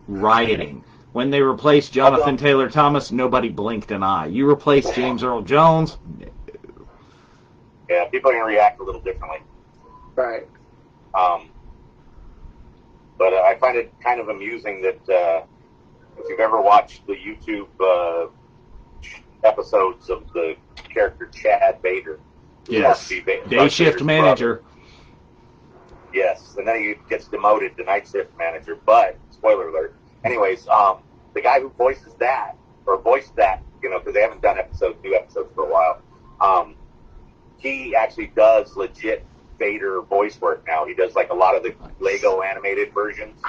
rioting. When they replaced Jonathan Taylor Thomas, nobody blinked an eye. You replace James Earl Jones, Yeah, people can react a little differently. Right. But I find it kind of amusing that if you've ever watched the YouTube episodes of the character Chad Bader, yes, day shift manager. Brother, yes, and then he gets demoted to night shift manager. But spoiler alert. Anyways, the guy who voiced that, because they haven't done new episodes for a while. He actually does legit Vader voice work now. He does like a lot of the Lego animated versions.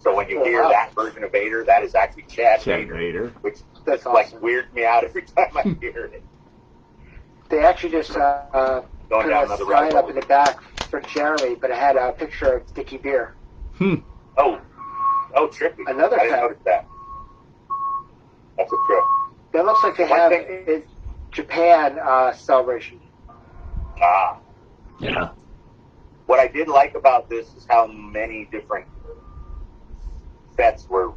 So when you hear that version of Vader, that is actually Chad Bader, which that's awesome. Like weirds me out every time I hear it. They actually just going put down a sign up in the back for Jeremy, but it had a picture of Dickie Beer. Oh, trippy. Another I didn't notice that. That's a trip. That looks like they have a Japan celebration. Ah. Yeah. What I did like about this is how many different vets were,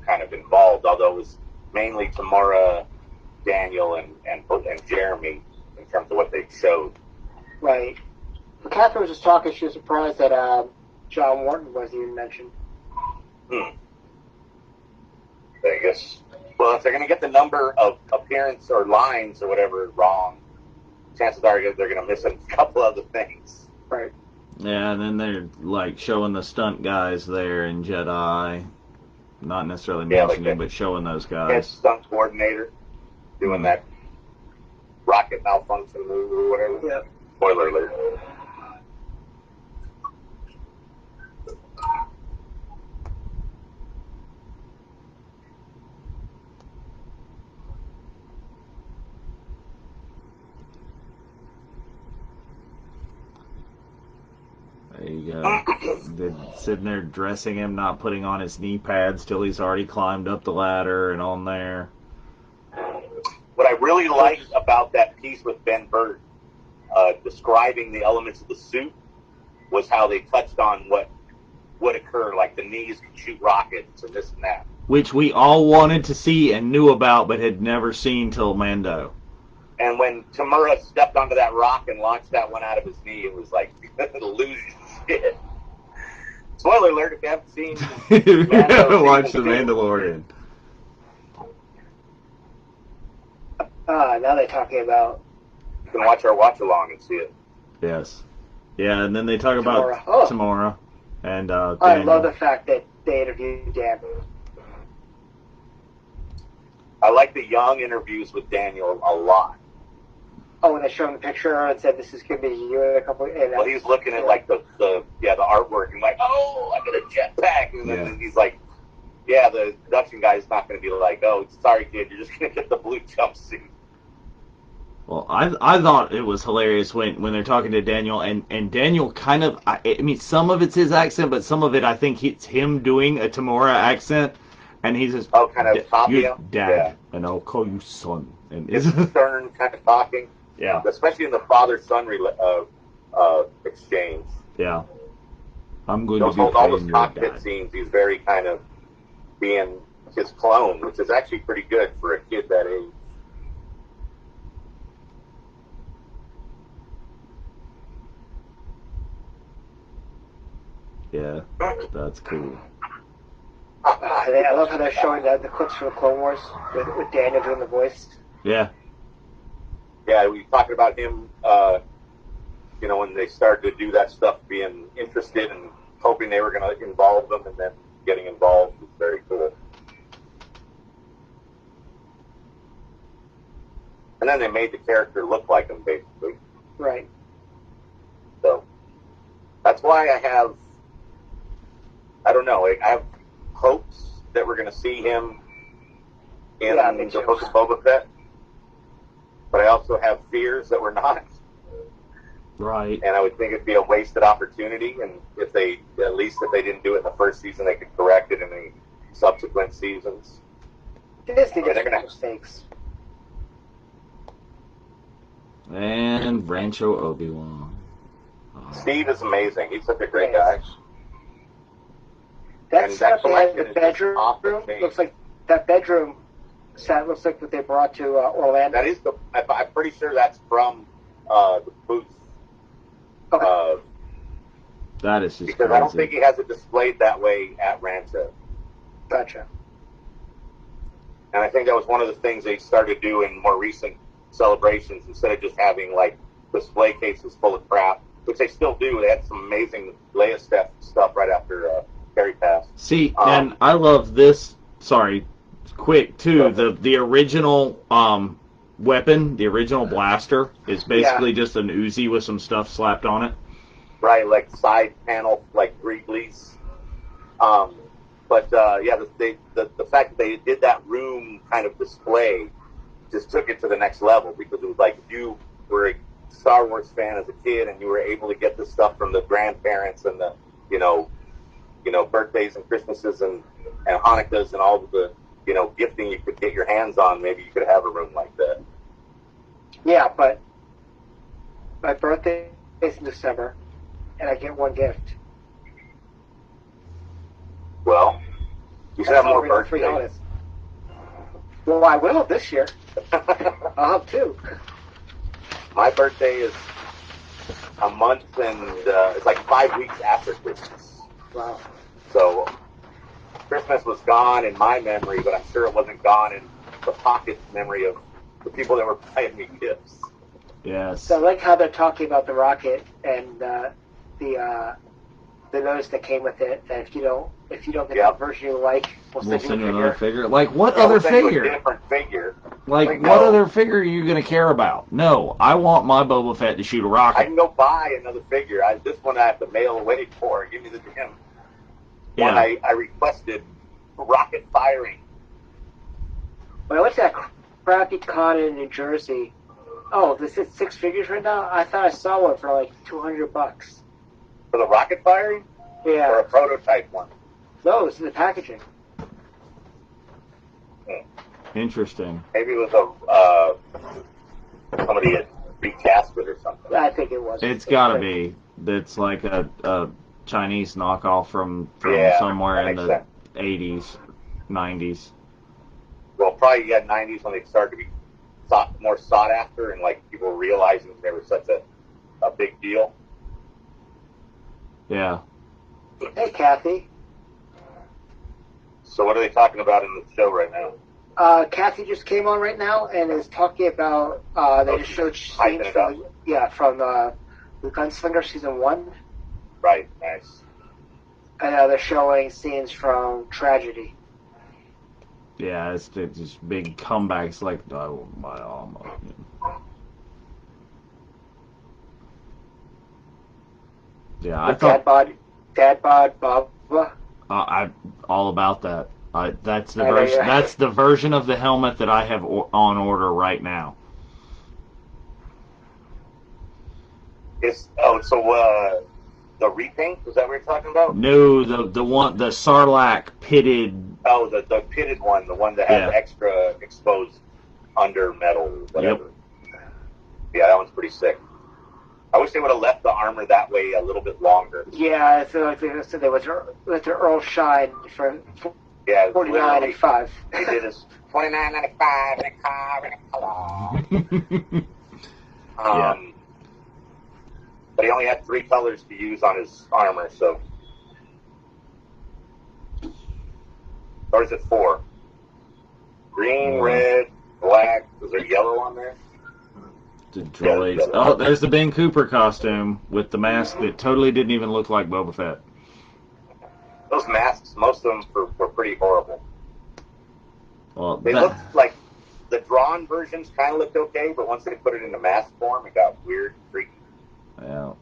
kind of involved, although it was mainly Tamara, Daniel, and Jeremy in terms of what they showed. Right. Catherine was just talking, she was surprised that John Wharton wasn't even mentioned. I guess. Well, if they're going to get the number of appearance or lines or whatever wrong, chances are they're going to miss a couple other things. Right. Yeah, and then they're like showing the stunt guys there in Jedi. Not necessarily mentioning, but showing those guys. Head stunt coordinator doing that rocket malfunction move or whatever. Yeah. Spoiler alert. There you go. They're sitting there dressing him, not putting on his knee pads till he's already climbed up the ladder and on there. What I really liked about that piece with Ben Burtt describing the elements of the suit was how they touched on what would occur, like the knees can shoot rockets and this and that. Which we all wanted to see and knew about but had never seen till Mando. And when Tamura stepped onto that rock and launched that one out of his knee, it was like, lose shit. Spoiler alert if you haven't seen Watch The Mandalorian. Now they're talking about... You can watch our watch-along and see it. Yes. Yeah, and then they talk Tamora. about Tamora. And I love the fact that they interviewed Dan. I like the young interviews with Daniel a lot. Oh, when they showed him the picture and said, this is going to be you in a couple of... Well, he's looking at, like, the artwork and like, oh, I got a jetpack. And then he's like, yeah, the production guy's not going to be like, oh, sorry, kid, you're just going to get the blue jumpsuit. Well, I thought it was hilarious when they're talking to Daniel, and Daniel kind of, I mean, some of it's his accent, but some of it I think it's him doing a Tamora accent, and he says, oh, kind of you're dad, and I'll call you son. And it's stern kind of talking. Yeah. Especially in the father-son exchange. Yeah. I'm going to be all those your cockpit dad. scenes, he's very kind of being his clone, which is actually pretty good for a kid that age. Yeah, that's cool. I love how they're showing the clips from the Clone Wars with Daniel doing the voice. Yeah. Yeah, we talking about him, when they started to do that stuff, being interested and hoping they were going to involve them, and then getting involved was very cool. And then they made the character look like him, basically. Right. So, that's why I have hopes that we're going to see him in the Book of Boba Fett. But I also have fears that we're not. Right. And I would think it'd be a wasted opportunity. And if they didn't do it in the first season, they could correct it in the subsequent seasons. Disney doesn't make mistakes. And Rancho Obi-Wan. Steve is amazing. He's such a great Yes. guy. That And setup that they had in collection the is just bedroom off the chain. looks like that bedroom set looks like what they brought to Orlando. That is I'm pretty sure that's from the booth. Okay. That is just Because crazy. I don't think he has it displayed that way at Rancho. Gotcha. And I think that was one of the things they started doing more recent celebrations. Instead of just having like display cases full of crap, which they still do. They had some amazing Leia stuff right after Carrie passed. See, and I love this. Sorry, quick too. The original weapon, the original blaster, is basically just an Uzi with some stuff slapped on it. Right, like side panel, like Wrigley's. But the fact that they did that room kind of display just took it to the next level, because it was like you were a Star Wars fan as a kid and you were able to get this stuff from the grandparents and the birthdays and Christmases and Hanukkahs and all of the gifting you could get your hands on. Maybe you could have a room like that. Yeah, but my birthday is in December, and I get one gift. Well, you should have more birthdays. Honest. Well, I will this year. I'll have two. My birthday is a month and it's like 5 weeks after Christmas. Wow. So Christmas was gone in my memory, but I'm sure it wasn't gone in the pocket memory of the people that were buying me gifts. Yes. So I like how they're talking about the rocket and the notice that came with it. That if you don't get that version you like, we'll send you another figure. Like what other We'll send you figure? a different figure. Like no. what other figure are you gonna care about? No, I want my Boba Fett to shoot a rocket. I can go buy another figure. This one I have to mail away for. Give me the damn one I requested. Rocket firing. When I went to that crappy con in New Jersey, this is 6 figures right now? I thought I saw one for like $200. For the rocket firing? Yeah. Or a prototype one? No, it's in the packaging. Interesting. Maybe it was somebody had recast it or something. I think it was. It's gotta be. It's like a Chinese knockoff from somewhere in the 80s, 90s. Well, probably 90s when they started to be more sought after, and like people were realizing they were such a big deal. Yeah. Hey, Kathy. So what are they talking about in the show right now? Kathy just came on right now and is talking about they just showed scenes from the Gunslinger season 1. Right, nice. And they're showing scenes from Tragedy. Yeah, it's just big comebacks like oh my almost. Yeah, I thought Dad bod Baba. I'm all about that. That's the version. That's the version of the helmet that I have on order right now. The repaint, is that what you're talking about? No, the one, the Sarlacc pitted. Oh, the pitted one, the one that has extra exposed under metal, whatever. Yep. Yeah, that one's pretty sick. I wish they would have left the armor that way a little bit longer. Yeah, so like they said, they went to Earl Shine for $49.95. He did his $29.95 in a car in a color. Yeah. But he only had 3 colors to use on his armor, so. Or is it 4? Green, red, black. Was there yellow on there? The droids. Oh, there's the Ben Cooper costume with the mask that totally didn't even look like Boba Fett. Those masks, most of them were pretty horrible. Well, they looked like the drawn versions kind of looked okay, but once they put it in the mask form, it got weird and freaky. Yeah.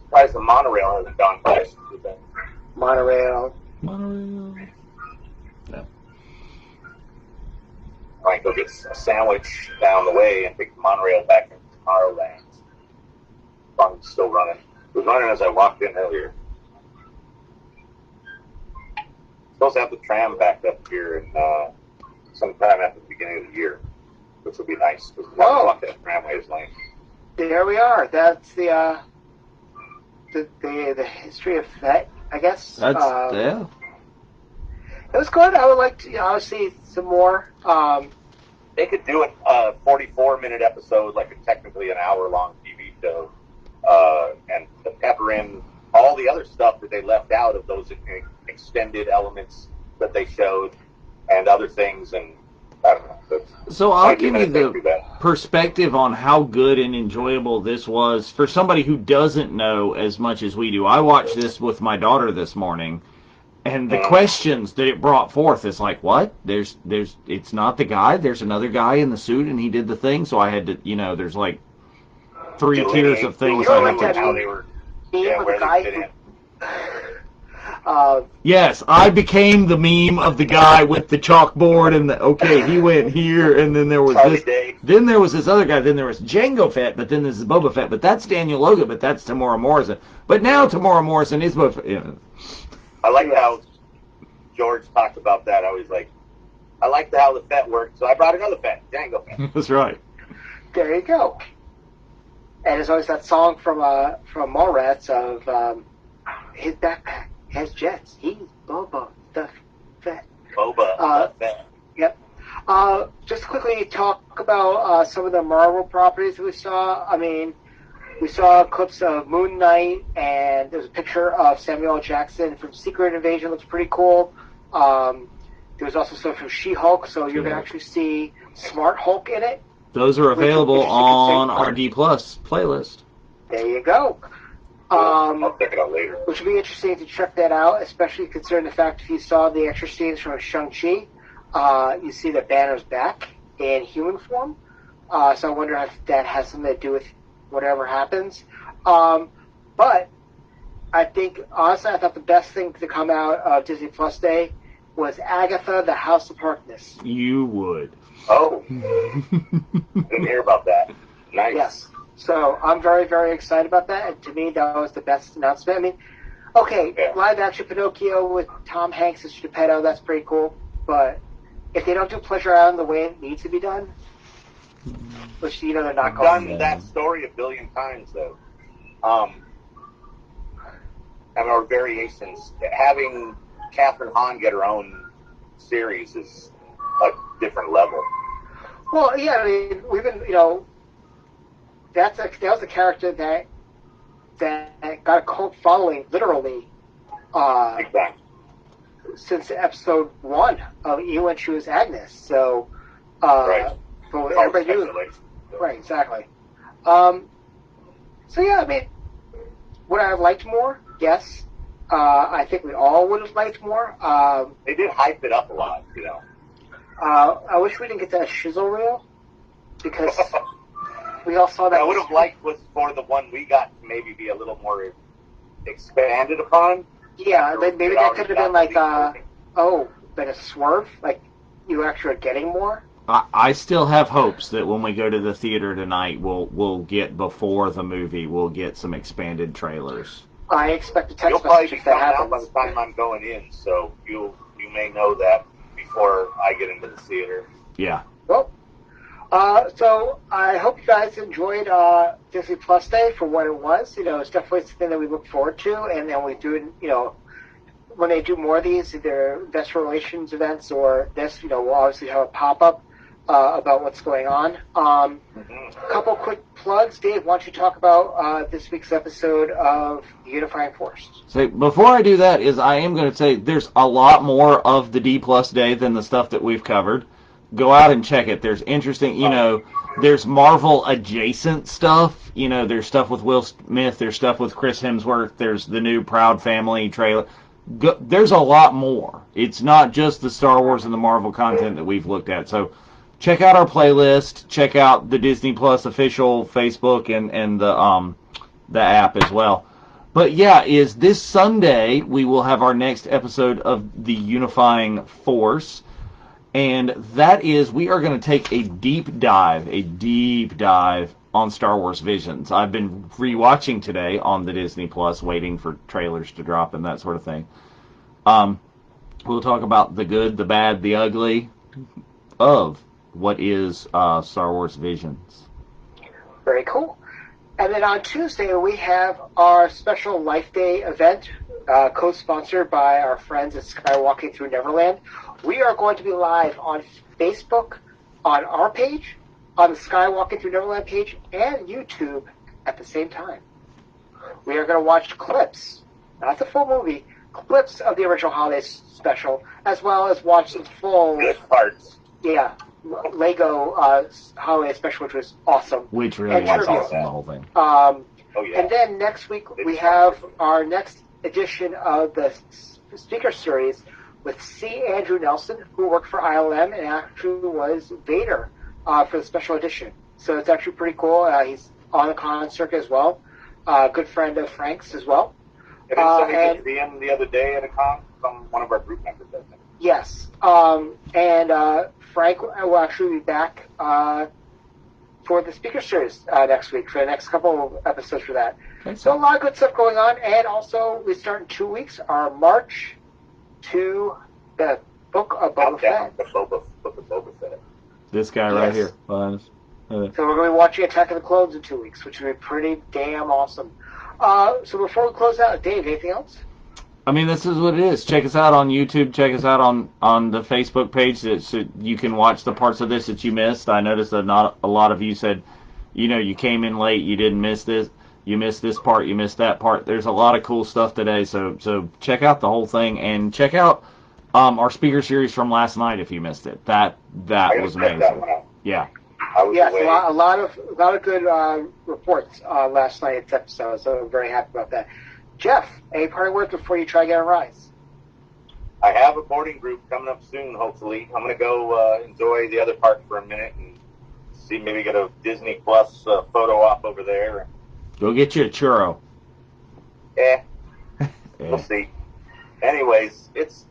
Surprised the monorail hasn't gone by. Monorail. Yeah. I might go get a sandwich down the way and take the monorail back into Tomorrowland. It's still running. It was running as I walked in earlier. Supposed to have the tram back up here in sometime at the beginning of the year. which would be nice. Because we Whoa. haven't walked that Tramways Lane. There we are. That's the history of that, I guess. That's yeah. It was good. I would like to obviously see some more. They could do a 44-minute episode, like a technically an hour-long TV show, and pepper in all the other stuff that they left out of those extended elements that they showed, and other things, and I don't know. So I'll give you the perspective on how good and enjoyable this was for somebody who doesn't know as much as we do. I watched this with my daughter this morning, and the questions that it brought forth is like, what? It's not the guy. There's another guy in the suit, and he did the thing. So I had to, there's like 3 tiers of things I have to. How they were, where they fit in. Yes, I became the meme of the guy with the chalkboard and he went here, and then there was this. Then there was this other guy. Then there was Jango Fett, but then this is Boba Fett. But that's Daniel Logan. But that's Tamora Morrison. But now Tamora Morrison is Boba Fett. I like how George talked about that. I was like, I liked how the Fett worked, so I brought another Fett, Jango Fett. That's right. There you go. And there's always that song from Mallrats of his backpack has jets. He's Boba the Fett. Boba the Fett. Yep. Just quickly talk about some of the Marvel properties we saw. I mean, we saw clips of Moon Knight, and there's a picture of Samuel L. Jackson from Secret Invasion. Looks pretty cool. There was also stuff from She-Hulk, so you're going to actually see Smart Hulk in it. Those are available on our D Plus playlist. There you go. I'll check it out later. Which would be interesting to check that out, especially considering the fact if you saw the extra scenes from Shang-Chi, you see that Banner's back in human form. So I wonder if that has something to do with whatever happens. But I think, honestly, I thought the best thing to come out of Disney Plus Day was Agatha, the House of Harkness. You would. Oh. Didn't hear about that. Nice. Yes. So I'm very, very excited about that. And to me, that was the best announcement. I mean, okay, live action Pinocchio with Tom Hanks as Geppetto, that's pretty cool. But if they don't do Pleasure Island the way it needs to be done, which, they're not going to. Done that story a billion times, though. Or variations. Having Catherine Hahn get her own series is a different level. Well, yeah, I mean, we've been, that was a character that got a cult following, literally, Exactly. since episode 1 of even when she was Agnes. So, Right. but everybody knew. Right, exactly. So yeah, I mean, would I have liked more? Yes. I think we all would have liked more. They did hype it up a lot, I wish we didn't get that shizzle reel, because we all saw that. I would have liked was for the one we got to maybe be a little more expanded upon. Yeah, maybe that could have been like, like a swerve, like you actually are getting more. I still have hopes that when we go to the theater tonight, we'll get before the movie, we'll get some expanded trailers. I expect a text You'll probably message be if that coming out by happens. the time I'm going in, so you may know that before I get into the theater. Yeah. Well, so I hope you guys enjoyed Disney Plus Day for what it was. It's definitely something that we look forward to, and then we do, when they do more of these, either investor relations events or this, we'll obviously have a pop-up about what's going on. A couple quick plugs. Dave, why don't you talk about this week's episode of The Unifying Force? So before I do that, I am going to say there's a lot more of the D Plus Day than the stuff that we've covered. Go out and check it. There's interesting, there's Marvel adjacent stuff. There's stuff with Will Smith. There's stuff with Chris Hemsworth. There's the new Proud Family trailer. There's a lot more. It's not just the Star Wars and the Marvel content that we've looked at. So check out our playlist. Check out the Disney Plus official Facebook and the app as well. But yeah, this Sunday we will have our next episode of The Unifying Force. And that is, we are going to take a deep dive on Star Wars Visions. I've been rewatching today on the Disney Plus, waiting for trailers to drop and that sort of thing. We'll talk about the good, the bad, the ugly of what is Star Wars Visions. Very cool. And then on Tuesday, we have our special Life Day event, co-sponsored by our friends at Skywalking Through Neverland. We are going to be live on Facebook, on our page, on the Skywalking Through Neverland page, and YouTube at the same time. We are going to watch clips, not the full movie, clips of the original holiday special, as well as watch the full... Good parts. Yeah, Lego holiday special, which was awesome. Which really And is trivia. awesome, the whole thing. Oh, yeah. And then next week we have our next edition of the speaker series with C. Andrew Nelson, who worked for ILM and actually was Vader for the special edition. So it's actually pretty cool. He's on the con circuit as well. Good friend of Frank's as well. And then somebody did see him the other day at a con. One of our group members, I think. Yes. Frank will actually be back for the speaker series next week, for the next couple of episodes for that. Okay. So a lot of good stuff going on, and also we start in 2 weeks our march to the Book of Boba Fett. The Book of Boba Fett. This guy right here. Behind us. So we're going to be watching Attack of the Clones in 2 weeks, which will be pretty damn awesome. So before we close out, Dave, anything else? I mean, this is what it is. Check us out on YouTube. Check us out on the Facebook page so you can watch the parts of this that you missed. I noticed that not a lot of you said, you came in late, you didn't miss this, you missed this part, you missed that part. There's a lot of cool stuff today, so check out the whole thing, and check out our speaker series from last night if you missed it. That was amazing. That one out. Yeah. Yes, a lot of good reports last night's episode, so I'm very happy about that. Jeff, any parting words before you try to get on Rise? I have a boarding group coming up soon, hopefully. I'm going to go enjoy the other park for a minute and see, maybe get a Disney Plus photo op over there. Go get you a churro. We'll see. Anyways, it's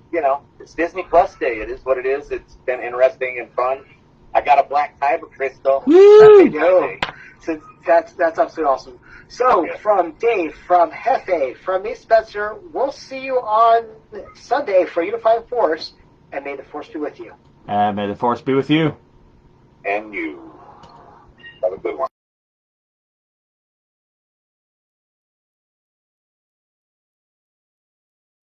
Disney Plus Day. It is what it is. It's been interesting and fun. I got a black tiger crystal. Woo! So that's absolutely awesome. So, from Dave, from Hefe, from me, Spencer, we'll see you on Sunday for Unifying Force, and may the Force be with you. And may the Force be with you. And you. Have a good one.